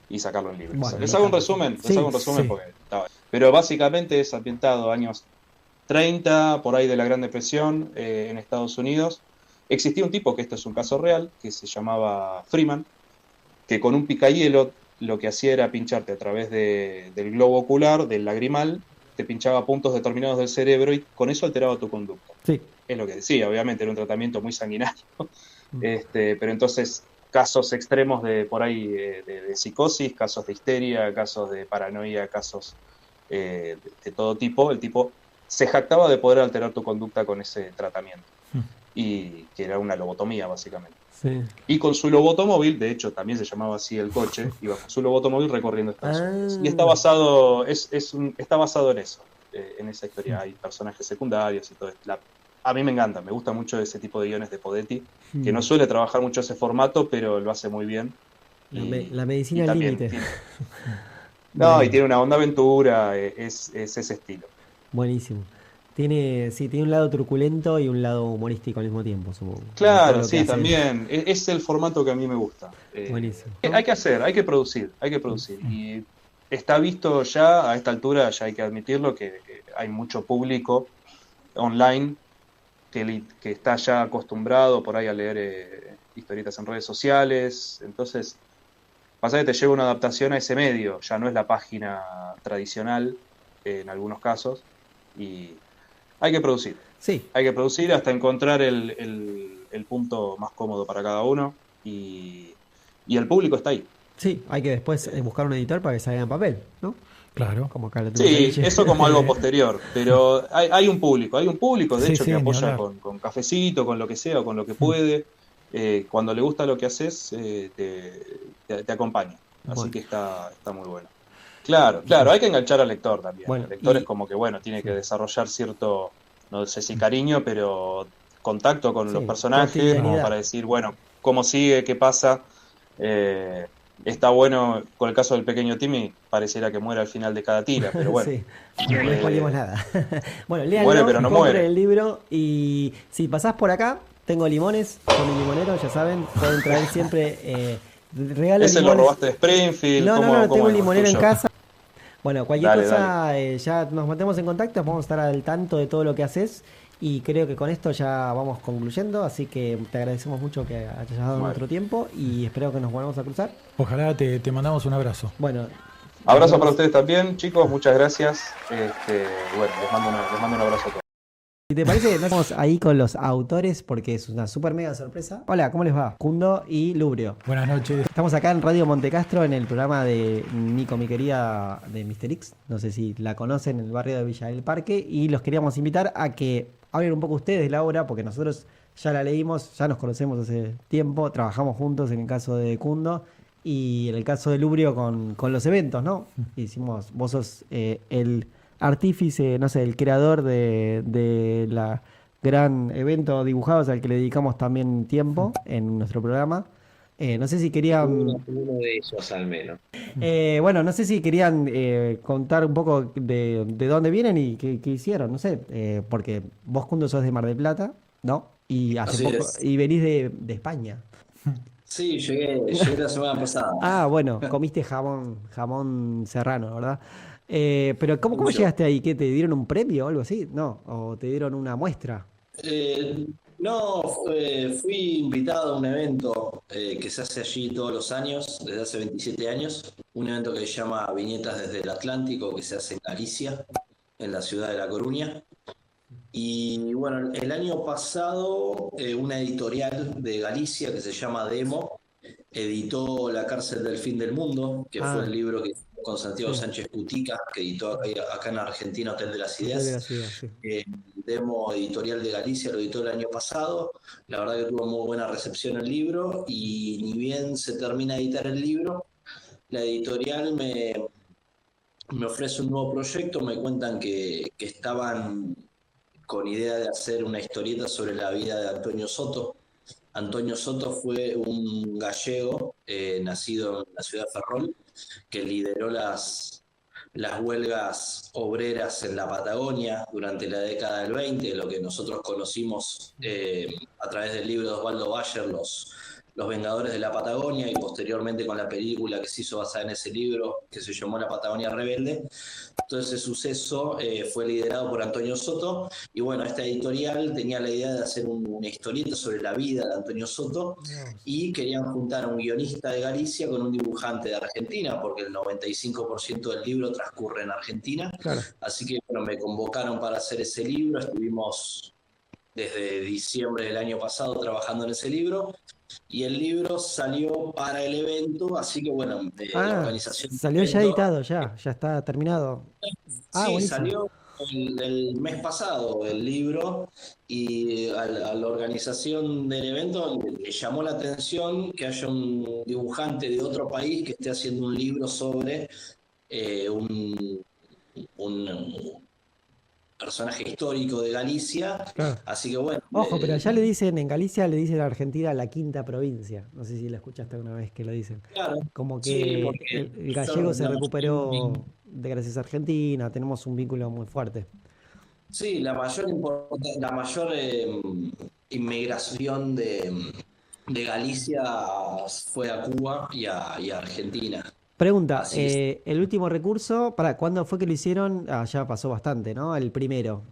y sacarlo en libros. Bueno, Les hago un resumen, sí. porque pero básicamente es ambientado años 30, por ahí de la Gran Depresión, en Estados Unidos. Existía un tipo, que esto es un caso real, que se llamaba Freeman, que con un picahielo lo que hacía era pincharte a través del globo ocular, del lagrimal, te pinchaba puntos determinados del cerebro y con eso alteraba tu conducta. Sí. Es lo que decía, obviamente era un tratamiento muy sanguinario. Pero entonces casos extremos de por ahí de psicosis, casos de histeria, casos de paranoia, casos de todo tipo. El tipo se jactaba de poder alterar tu conducta con ese tratamiento. Y que era una lobotomía, básicamente. Sí. Y con su lobotomóvil, de hecho también se llamaba así el coche, iba con su lobotomóvil recorriendo Estados Unidos. Y está basado, está basado en eso, en esa historia. Hay personajes secundarios y todo esto. A mí me encanta, me gusta mucho ese tipo de guiones de Podetti, que no suele trabajar mucho ese formato, pero lo hace muy bien. La medicina al límite. Y tiene una onda aventura, es ese estilo. Buenísimo. Tiene un lado truculento y un lado humorístico al mismo tiempo, supongo. Claro, sí, también. Es el formato que a mí me gusta. Buenísimo. Hay que producir. Y está visto ya, a esta altura, ya hay que admitirlo, que hay mucho público online que está ya acostumbrado por ahí a leer historietas en redes sociales. Entonces, Pasa que te lleva una adaptación a ese medio, ya no es la página tradicional en algunos casos, y hay que producir. Sí, Hay que producir hasta encontrar el punto más cómodo para cada uno, y el público está ahí. sí, hay que después buscar un editor para que salga en papel, ¿no? Claro. Como acá lo tenemos Sí, ahí. eso como algo posterior, pero hay un público, de Sí, hecho, sí, que ni apoya hablar. con cafecito, con lo que sea, o con lo que puede. Cuando le gusta lo que haces, te acompaña. Así Bueno. que está muy bueno. Claro, hay que enganchar al lector también. Bueno, El lector y- es como que, bueno, tiene que desarrollar cierto, no sé si cariño, pero contacto con los Sí, personajes, como cotidianidad. para decir, bueno, cómo sigue, qué pasa. Está bueno, con el caso del pequeño Timmy, pareciera que muere al final de cada tira, pero bueno. Sí, no spoilemos nada. Bueno, léanlo, Muere, pero no compren muere. el libro y si pasás por acá, tengo limones con mi limonero, ya saben, pueden traer siempre regalo ¿Ese lo limones. robaste de Springfield? No, ¿Cómo tengo un es limonero en tuyo? casa. Bueno, cualquier Dale, cosa, ya nos mantenemos en contacto, vamos a estar al tanto de todo lo que haces y creo que con esto ya vamos concluyendo, así que te agradecemos mucho que hayas dado Bueno. nuestro tiempo y espero que nos volvamos a cruzar. Ojalá te mandamos un abrazo. Bueno, Abrazo para ustedes también, chicos, muchas gracias. Bueno, les mando un abrazo a todos. si te parece, nos vamos ahí con los autores porque es una super mega sorpresa. Hola, ¿cómo les va? Kundo y Lubrio. Buenas noches. Estamos acá en Radio Montecastro en el programa de Nico, mi querida, de Mr. X. No sé si la conocen, en el barrio de Villa del Parque. Y los queríamos invitar a que hablen un poco ustedes de la obra, porque nosotros ya la leímos, ya nos conocemos hace tiempo, trabajamos juntos en el caso de Kundo y en el caso de Lubrio con los eventos, ¿no? Hicimos, vos sos el artífice, no sé, el creador de la gran evento Dibujados al que le dedicamos también tiempo en nuestro programa. No sé si querían, Uno de ellos al menos. bueno, no sé si querían contar un poco de dónde vienen y qué hicieron, no sé, porque vos, Kundo, sos de Mar del Plata, ¿no? Y hace Así poco, es. y venís de España. Sí, llegué la semana pasada. Ah, bueno, comiste jamón serrano, ¿verdad? Pero ¿cómo Mucho. llegaste ahí? ¿Qué te dieron un premio o algo así? No, o te dieron una muestra. No, fui invitado a un evento que se hace allí todos los años, desde hace 27 años. Un evento que se llama Viñetas desde el Atlántico, que se hace en Galicia, en la ciudad de La Coruña. Y bueno, el año pasado una editorial de Galicia que se llama Demo editó La cárcel del fin del mundo, que fue el libro que con Santiago Sí. Sánchez Cutica, que editó acá en Argentina Hotel de las Hotel de la Ideas. Ciudad, sí. Demo Editorial de Galicia lo editó el año pasado. La verdad que tuvo muy buena recepción el libro y ni bien se termina de editar el libro, la editorial me ofrece un nuevo proyecto, me cuentan que estaban con idea de hacer una historieta sobre la vida de Antonio Soto. Antonio Soto fue un gallego nacido en la ciudad de Ferrol, que lideró las huelgas obreras en la Patagonia durante la década del 20, lo que nosotros conocimos a través del libro de Osvaldo Bayer, los Vengadores de la Patagonia, y posteriormente con la película que se hizo basada en ese libro, que se llamó La Patagonia Rebelde. Todo ese suceso fue liderado por Antonio Soto, y bueno, esta editorial tenía la idea de hacer una historieta sobre la vida de Antonio Soto, y querían juntar a un guionista de Galicia con un dibujante de Argentina, porque el 95% del libro transcurre en Argentina. Claro. Así que bueno, me convocaron para hacer ese libro, estuvimos desde diciembre del año pasado trabajando en ese libro, y el libro salió para el evento, así que bueno, la organización salió del ya evento, editado, ya está terminado. Ah, sí, buenísimo. salió el mes pasado el libro, y a la organización del evento le llamó la atención que haya un dibujante de otro país que esté haciendo un libro sobre un personaje histórico de Galicia. Claro. Así que bueno. Ojo, pero allá le dicen, en Galicia le dicen a Argentina la quinta provincia. No sé si la escuchaste alguna vez que lo dicen. Claro, Como sí, que porque el gallego se la recuperó mayor- de gracias a Argentina, tenemos un vínculo muy fuerte. Sí, la mayor inmigración de Galicia fue a Cuba y a Argentina. Pregunta, Así es. el último recurso, ¿cuándo fue que lo hicieron? Ah, ya pasó bastante, ¿no? El primero.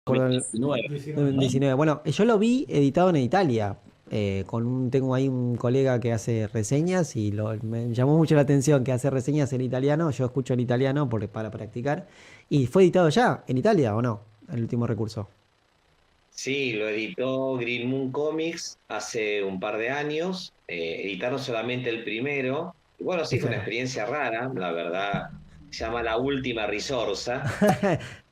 Recuerdo el 2019. 19. Bueno, yo lo vi editado en Italia. tengo ahí un colega que hace reseñas y me llamó mucho la atención que hace reseñas en italiano. Yo escucho en italiano para practicar. ¿Y fue editado ya en Italia o no? El último recurso. Sí, lo editó Green Moon Comics hace un par de años. Editaron solamente el primero. Y bueno, sí, fue una experiencia rara, la verdad. Se llama La Última Risorsa.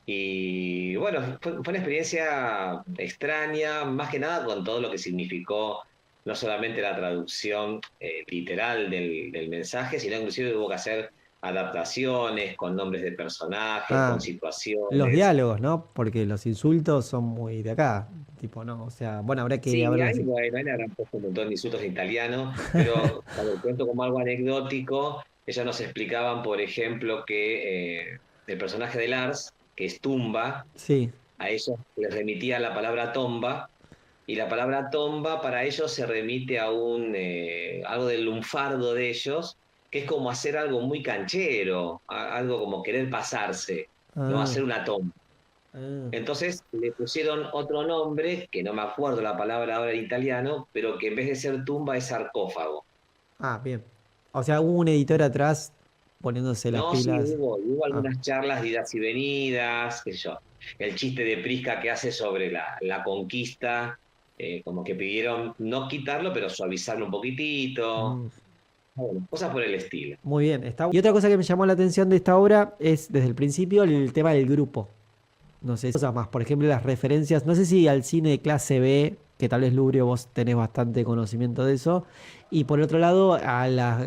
Y bueno, fue una experiencia extraña, más que nada con todo lo que significó no solamente la traducción literal del mensaje, sino inclusive hubo que hacer adaptaciones con nombres de personajes, Ah, con los situaciones. diálogos, ¿no? Porque los insultos son muy de acá. Tipo, ¿no? O sea, bueno, habrá que Sí, hablar ahí, así. bueno, ahí le habrán puesto un montón de insultos en italiano, pero cuando cuento como algo anecdótico, ellos nos explicaban, por ejemplo, que el personaje de Lars, que es Tumba, Sí. a ellos les remitía la palabra tomba, y la palabra tomba para ellos se remite a algo del lunfardo de ellos, que es como hacer algo muy canchero, algo como querer pasarse, no Ah, hacer una tomba. ah. Entonces le pusieron otro nombre, que no me acuerdo la palabra ahora en italiano, pero que en vez de ser tumba es sarcófago. Ah, bien. O sea, hubo un editor atrás poniéndose las No, sí, pilas. hubo Ah, algunas charlas de idas y venidas, qué sé yo. El chiste de Prisca que hace sobre la conquista, como que pidieron no quitarlo, pero suavizarlo un poquitito. mm, Bueno, cosas por el estilo. muy bien. Y otra cosa que me llamó la atención de esta obra es desde el principio el tema del grupo. No sé, cosas más. Por ejemplo, las referencias. No sé si al cine de clase B, que tal vez Lubrio vos tenés bastante conocimiento de eso. Y por otro lado,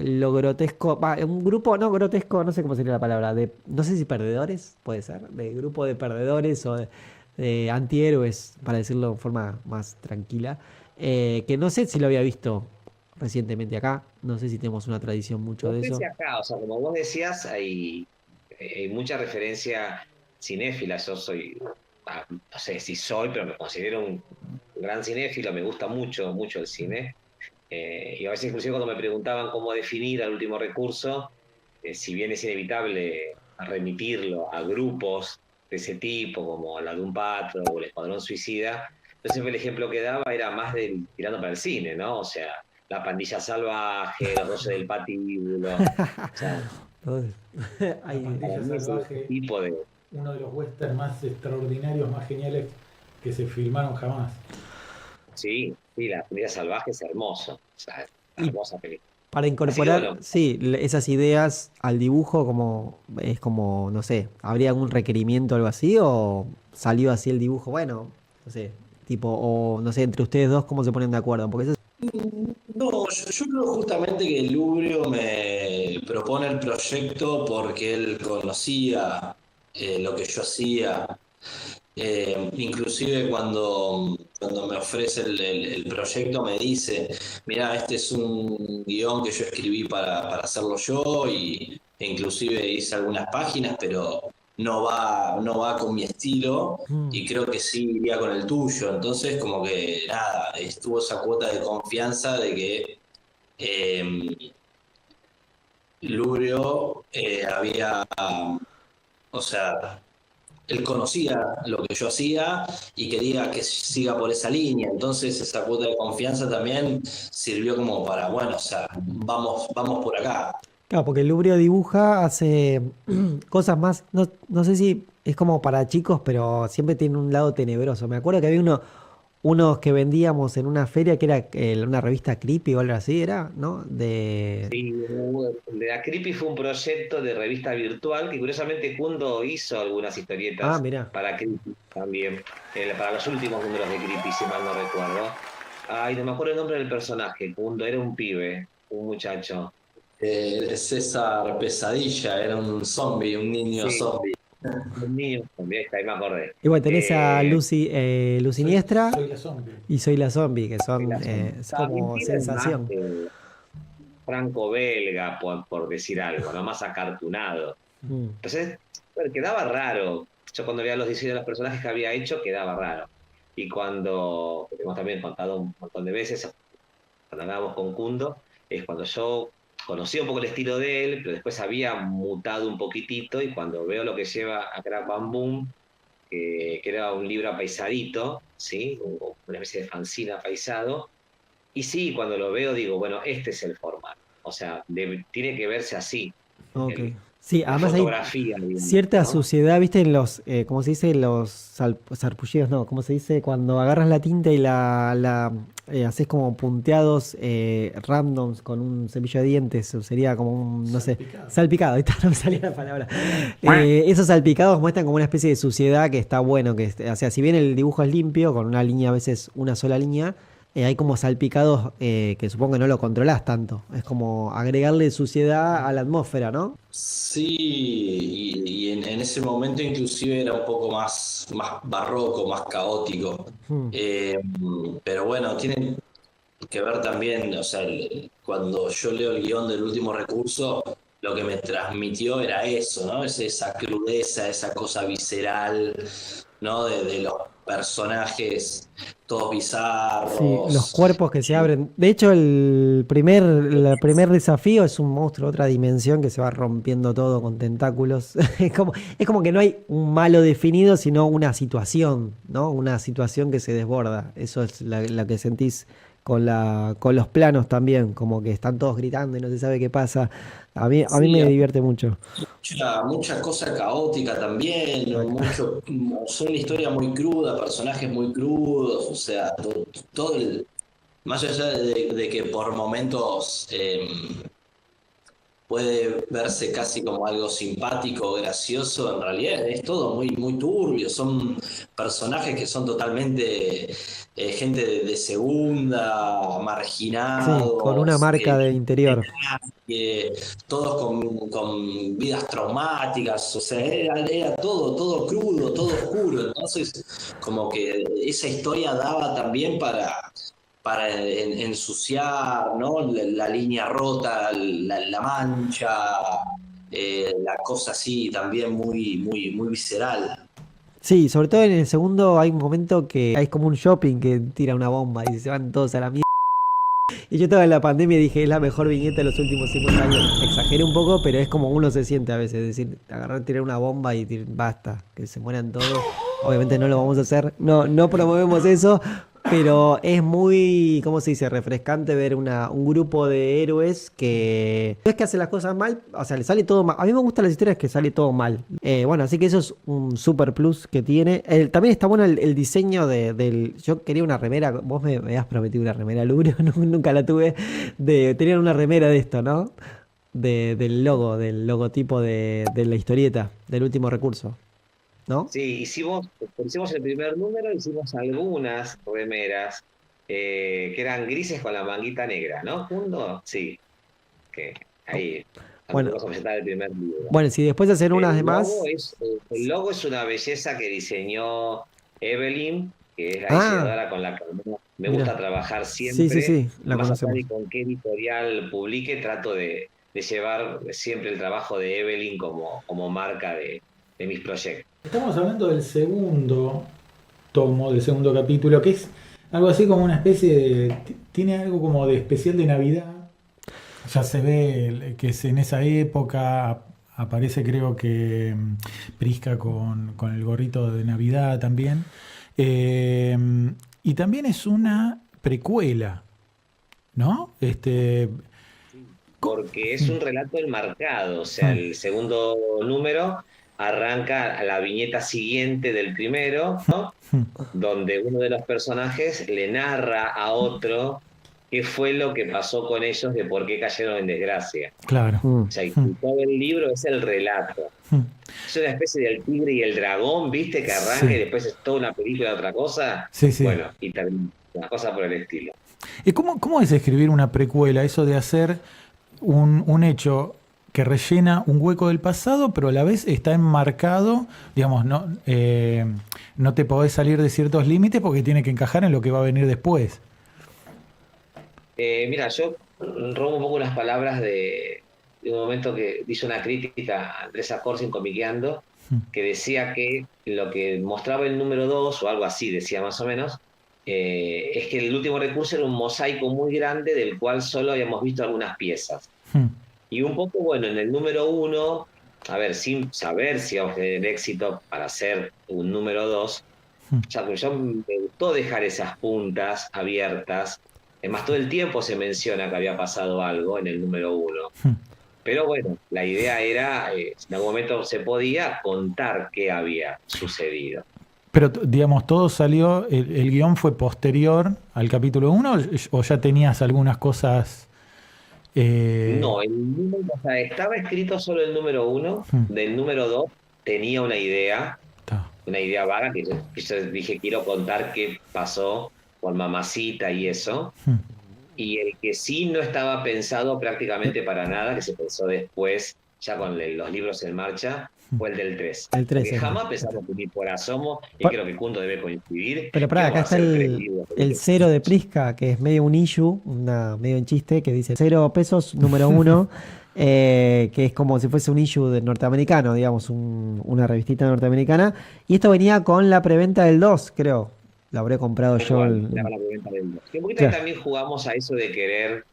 lo grotesco. Un grupo, no grotesco, no sé cómo sería la palabra. No sé si perdedores, puede ser. De grupo de perdedores o de antihéroes, para decirlo de forma más tranquila. Que no sé si lo había visto recientemente acá. No sé si tenemos una tradición mucho No de sé si eso. acá, o sea, como vos decías, hay mucha referencia cinéfila. Yo soy, no sé si soy, pero me considero un gran cinéfilo, me gusta mucho, mucho el cine. Y a veces inclusive cuando me preguntaban cómo definir al último recurso, si bien es inevitable remitirlo a grupos de ese tipo, como la de un Patro o el Escuadrón Suicida, yo siempre el ejemplo que daba era más tirando para el cine, ¿no? O sea, La Pandilla Salvaje, Los 12 del Patíbulo, o sea, Entonces, La hay- para Pandilla mí es ese Salvaje, tipo de... uno de los westerns más extraordinarios, más geniales que se filmaron jamás. Sí, sí, La Pandilla Salvaje es hermoso, o sea, y hermosa película. para Así que incorporar, bueno, sí, esas ideas al dibujo, como, no sé, ¿habría algún requerimiento o algo así? ¿O salió así el dibujo? Bueno, no sé, tipo, o no sé, entre ustedes dos, ¿cómo se ponen de acuerdo? Porque eso No, yo creo justamente que Lubrio me propone el proyecto porque él conocía lo que yo hacía. Inclusive cuando me ofrece el proyecto me dice, mira, este es un guión que yo escribí para hacerlo yo e inclusive hice algunas páginas, pero no va con mi estilo mm, y creo que sí iría con el tuyo. Entonces como que nada, estuvo esa cuota de confianza de que eh, Lubrio o sea, él conocía lo que yo hacía y quería que siga por esa línea. Entonces esa cuota de confianza también sirvió como para, bueno, o sea, vamos por acá. claro, porque el Lubrio dibuja, hace cosas más, no sé si es como para chicos, pero siempre tiene un lado tenebroso. Me acuerdo que había unos que vendíamos en una feria que era una revista Creepy o algo así, era, ¿no? sí, de la Creepy fue un proyecto de revista virtual que curiosamente Kundo hizo algunas Ah, historietas mirá. para Creepy también, para los últimos números de Creepy, si mal no recuerdo. Ay, no me acuerdo el nombre del personaje, Kundo, era un pibe, un muchacho. César Pesadilla era un zombie, un niño Sí, zombie. un niño, también, ahí me acordé. Y bueno, tenés a Eh, Lucy Soy, Niestra soy la zombie. y Soy la Zombie, que son es También como tiene más sensación. franco-belga, por decir algo, ¿no? Más acartunado. Mm. Entonces, bueno, quedaba raro. Yo cuando veía los diseños de los personajes que había hecho, quedaba raro. Y cuando, que hemos también contado un montón de veces, cuando hablábamos con Kundo, es cuando yo conocía un poco el estilo de él, pero después había mutado un poquitito y cuando veo lo que lleva a Crack Bam Boom, que era un libro apaisadito, ¿sí? Una especie de fanzine apaisado, Y sí, cuando lo veo digo, bueno, este es el formato. O sea, tiene que verse así. Ok. el- Sí, la además hay fotografía, digamos, cierta ¿no? suciedad, ¿viste? En los, ¿cómo se dice? Los sarpullidos, no, ¿cómo se dice? Cuando agarras la tinta y haces como punteados randoms con un cepillo de dientes, o sería como un, no sé, salpicado, ahí está, no me salía la palabra. Esos salpicados muestran como una especie de suciedad que está bueno, o sea, si bien el dibujo es limpio, con una línea, a veces una sola línea, hay como salpicados que supongo que no lo controlás tanto. Es como agregarle suciedad a la atmósfera, ¿no? Sí, y en ese momento inclusive era un poco más barroco, más caótico. Hmm. Pero bueno, tiene que ver también, o sea, cuando yo leo el guión del Último Recurso, lo que me transmitió era eso, ¿no? Es esa crudeza, esa cosa visceral, ¿no? De los personajes todos Sí, los bizarros. cuerpos que se abren. De hecho, el primer desafío es un monstruo de otra dimensión que se va rompiendo todo con tentáculos. Es como que no hay un malo definido, sino una situación, ¿no? Una situación que se desborda. Eso es la que sentís con los planos también, como que están todos gritando y no se sabe qué pasa. A mí Sí, me divierte mucho. mucha cosa caótica también, son una historia muy cruda, personajes muy crudos, o sea, todo más allá de que por momentos puede verse casi como algo simpático, gracioso, en realidad es todo muy, muy turbio, son personajes que son totalmente gente de segunda, Sí, con una marginados, marca de interior. eh, todos con vidas traumáticas, o sea, era todo crudo, todo oscuro, entonces como que esa historia daba también para ensuciar, ¿no? La línea rota, la mancha, la cosa así también muy, muy, muy visceral. Sí, sobre todo en el segundo hay un momento que hay como un shopping que tira una bomba y se van todos a la mierda. Y yo estaba en la pandemia y dije, es la mejor viñeta de los últimos 50 años. Exageré un poco, pero es como uno se siente a veces. Es decir, agarrar, tirar una bomba y basta, que se mueran todos. Obviamente no lo vamos a hacer. No, no promovemos eso. Pero es muy, ¿cómo se dice? Refrescante ver un grupo de héroes que no es que hace las cosas mal, o sea, le sale todo mal. A mí me gustan las historias que sale todo mal. Bueno, así que eso es un super plus que tiene. También está bueno el diseño del. Yo quería una remera, vos me habías prometido una remera, Lubrio, nunca la tuve. Tenían una remera de esto, ¿no? Del logotipo de la historieta, del Último Recurso, ¿no? Sí, hicimos el primer número, hicimos algunas remeras que eran grises con la manguita negra, ¿no? ¿Mundo? Sí, que ahí Bueno, vamos a presentar el primer libro. bueno, si después de hacer unas El demás. logo el logo es una belleza que diseñó Evelyn, que es la Ah, diseñadora con la que me gusta mira. trabajar Sí, siempre. sí, la Más allá conocemos. de con qué editorial publique, trato de llevar siempre el trabajo de Evelyn como marca de mis proyectos. Estamos hablando del segundo tomo, del segundo capítulo, que es algo así como una especie de. Tiene algo como de especial de Navidad. Ya se ve que es en esa época. Aparece, creo que Prisca con el gorrito de Navidad también. Y también es una precuela, ¿no? Porque es un relato enmarcado, o sea, el segundo número arranca a la viñeta siguiente del primero, ¿no? Donde uno de los personajes le narra a otro qué fue lo que pasó con ellos, de por qué cayeron en desgracia. Claro. O sea, y todo el libro es el relato. Es una especie del tigre y el dragón, ¿viste? Que arranca Sí. y después es toda una película de otra cosa. Sí, sí. Bueno, y termina, una cosa por el estilo. ¿Y cómo es escribir una precuela? Eso de hacer un hecho que rellena un hueco del pasado, pero a la vez está enmarcado, digamos, no te podés salir de ciertos límites porque tiene que encajar en lo que va a venir después. Mira, yo robo un poco unas palabras de un momento que hizo una crítica a Andrés Acorsi Comiqueando, que decía que lo que mostraba el número 2, o algo así, decía más o menos, es que el Último Recurso era un mosaico muy grande del cual solo habíamos visto algunas piezas. Y un poco, bueno, en el número 1, a ver, sin saber si vamos a tener éxito para hacer un número 2, ya me gustó dejar esas puntas abiertas Es más, todo el tiempo se menciona que había pasado algo en el número 1. Pero bueno, la idea era, en algún momento se podía contar qué había sucedido. Pero, digamos, todo salió, el guión fue posterior al capítulo 1 o ya tenías algunas cosas... No, o sea, estaba escrito solo el número 1, del número 2 tenía una idea vaga, que yo dije, quiero contar qué pasó con Mamacita y eso. Y el que sí no estaba pensado prácticamente para nada, que se pensó después, ya con los libros en marcha, fue el del 3. El 3, que jamás pensamos que ni por asomo, y creo que Kunto debe coincidir. Pero pará, acá está el 0 de Prisca, que es medio un issue, medio un chiste, que dice 0 pesos, número 1, que es como si fuese un issue de norteamericano, digamos, una revistita norteamericana. Y esto venía con la preventa del 2, creo. Lo habré comprado yo. La preventa del 2. Que un poquito también jugamos a eso de querer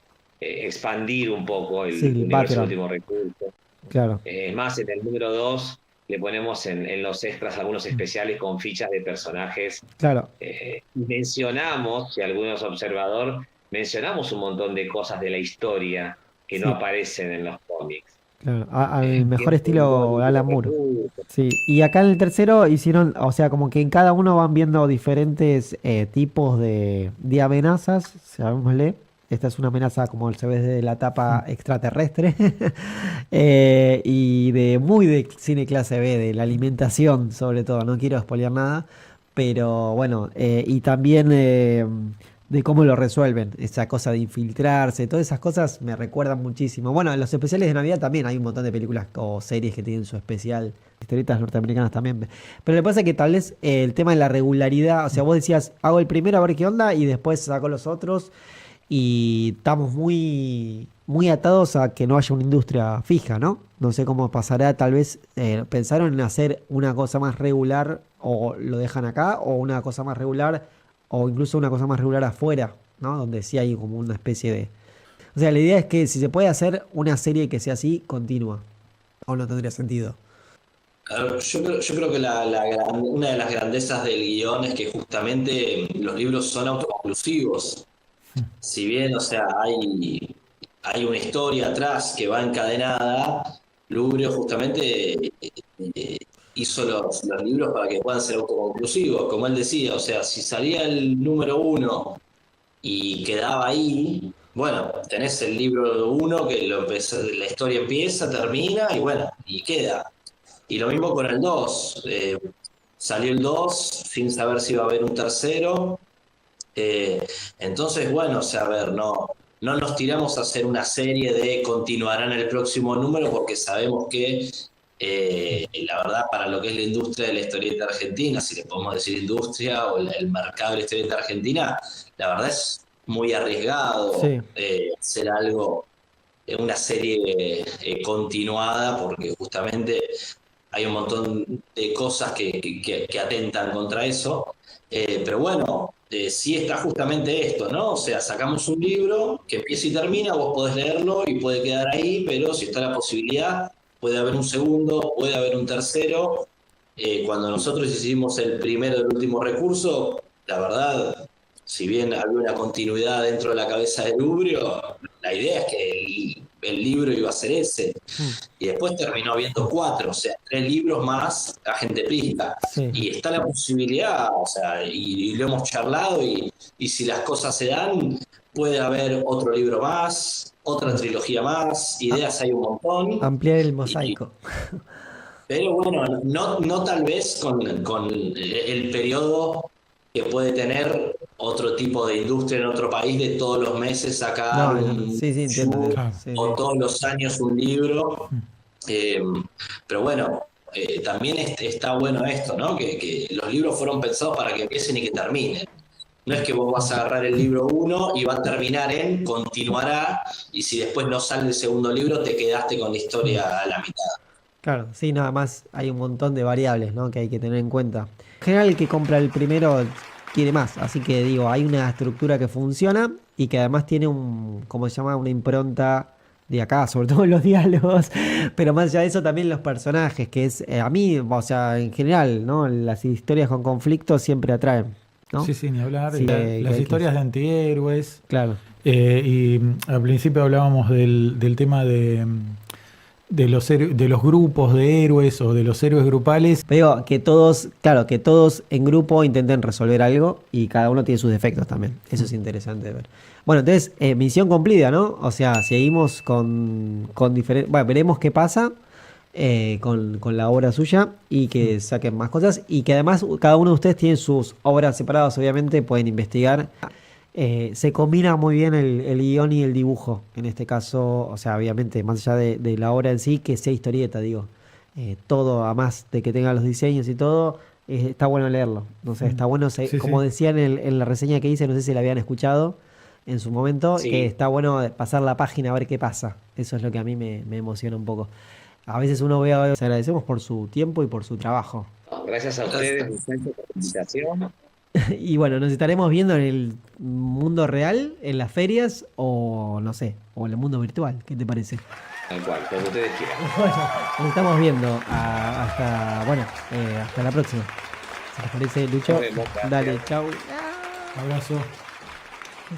expandir un poco el universo del último recurso. Claro. Es más, en el número 2 le ponemos en los extras algunos especiales con fichas de personajes. Claro. Mencionamos, si alguno es observador, mencionamos un montón de cosas de la historia que no aparecen en los cómics. Claro, al mejor estilo Alan Moore. Sí, y acá en el tercero hicieron, o sea, como que en cada uno van viendo diferentes tipos de amenazas, llamémosle. Esta es una amenaza, como se ve desde la tapa, extraterrestre. Y muy de cine clase B, de la alimentación sobre todo. No quiero spoilear nada, pero bueno, y también de cómo lo resuelven, esa cosa de infiltrarse, todas esas cosas me recuerdan muchísimo. Bueno, en los especiales de Navidad también hay un montón de películas o series que tienen su especial, historietas norteamericanas también. Pero le pasa que tal vez el tema de la regularidad, o sea, vos decías, hago el primero a ver qué onda y después saco los otros, y estamos muy, muy atados a que no haya una industria fija, ¿no? No sé cómo pasará, tal vez pensaron en hacer una cosa más regular o lo dejan acá, o una cosa más regular o incluso una cosa más regular afuera, ¿no? Donde sí hay como una especie de... O sea, la idea es que si se puede hacer una serie que sea así, continua. ¿O no tendría sentido? Yo creo que una de las grandezas del guión es que justamente los libros son autoconclusivos. Si bien, o sea, hay una historia atrás que va encadenada, Lubrio justamente hizo los libros para que puedan ser autoconclusivos, como él decía, o sea, si salía el número 1 y quedaba ahí, bueno, tenés el libro 1 que la historia empieza, termina y bueno, y queda. Y lo mismo con el 2, salió el 2 sin saber si iba a haber un tercero. Entonces, bueno, o sea, a ver, no nos tiramos a hacer una serie de continuará en el próximo número porque sabemos que la verdad, para lo que es la industria de la historieta argentina, si le podemos decir industria o el mercado de la historieta argentina, la verdad es muy arriesgado hacer algo, una serie continuada, porque justamente hay un montón de cosas que atentan contra eso. Pero bueno, sí está justamente esto, ¿no? O sea, sacamos un libro que empieza y termina, vos podés leerlo y puede quedar ahí, pero si está la posibilidad, puede haber un segundo, puede haber un tercero. Cuando nosotros hicimos el primero del último recurso, la verdad, si bien había una continuidad dentro de la cabeza de Lubrio, la idea es que el libro iba a ser ese. Y después terminó habiendo 4, o sea, 3 libros más Agente Prisca. Y está la posibilidad, o sea, y lo hemos charlado, y si las cosas se dan, puede haber otro libro más, otra trilogía más, ideas hay un montón. Ampliar el mosaico. Pero bueno, no tal vez con el periodo que puede tener otro tipo de industria en otro país de todos los meses sacar o todos los años un libro. Pero bueno, también está bueno esto, ¿no? Que los libros fueron pensados para que empiecen y que terminen. No es que vos vas a agarrar el libro 1 y va a terminar en continuará, y si después no sale el segundo libro te quedaste con la historia a la mitad. Claro, sí, nada más hay un montón de variables, ¿no? Que hay que tener en cuenta. En general, el que compra el primero quiere más, así que digo, hay una estructura que funciona y que además tiene ¿cómo se llama? Una impronta de acá, sobre todo en los diálogos, pero más allá de eso también los personajes, que es, a mí, o sea, en general, ¿no? Las historias con conflicto siempre atraen. ¿no? Sí, sí, ni hablar. Sí, Las historias de antihéroes. Claro. Y al principio hablábamos del tema de los grupos de héroes o de los héroes grupales. Pero digo, que todos, claro, que todos en grupo intenten resolver algo y cada uno tiene sus defectos también. Eso es interesante de ver. Bueno, entonces, misión cumplida, ¿no? O sea, seguimos con diferentes... Bueno, veremos qué pasa con la obra suya y que saquen más cosas y que además cada uno de ustedes tiene sus obras separadas, obviamente, pueden investigar. Se combina muy bien el guión y el dibujo, en este caso, o sea, obviamente, más allá de la obra en sí, que sea historieta, digo. Todo, además de que tenga los diseños y todo, está bueno leerlo. No sé, está bueno, como decían en la reseña que hice, no sé si la habían escuchado en su momento, que está bueno pasar la página a ver qué pasa. Eso es lo que a mí me emociona un poco. A veces uno ve, les agradecemos por su tiempo y por su trabajo. Gracias a ustedes, muchachos, por la invitación. Y bueno, nos estaremos viendo en el mundo real, en las ferias o no sé, o en el mundo virtual. ¿Qué te parece? Tal cual, como ustedes quieran. Bueno, nos estamos viendo hasta la próxima. ¿Se les parece, Lucho? Nos vemos, gracias. Dale, chau. Abrazo.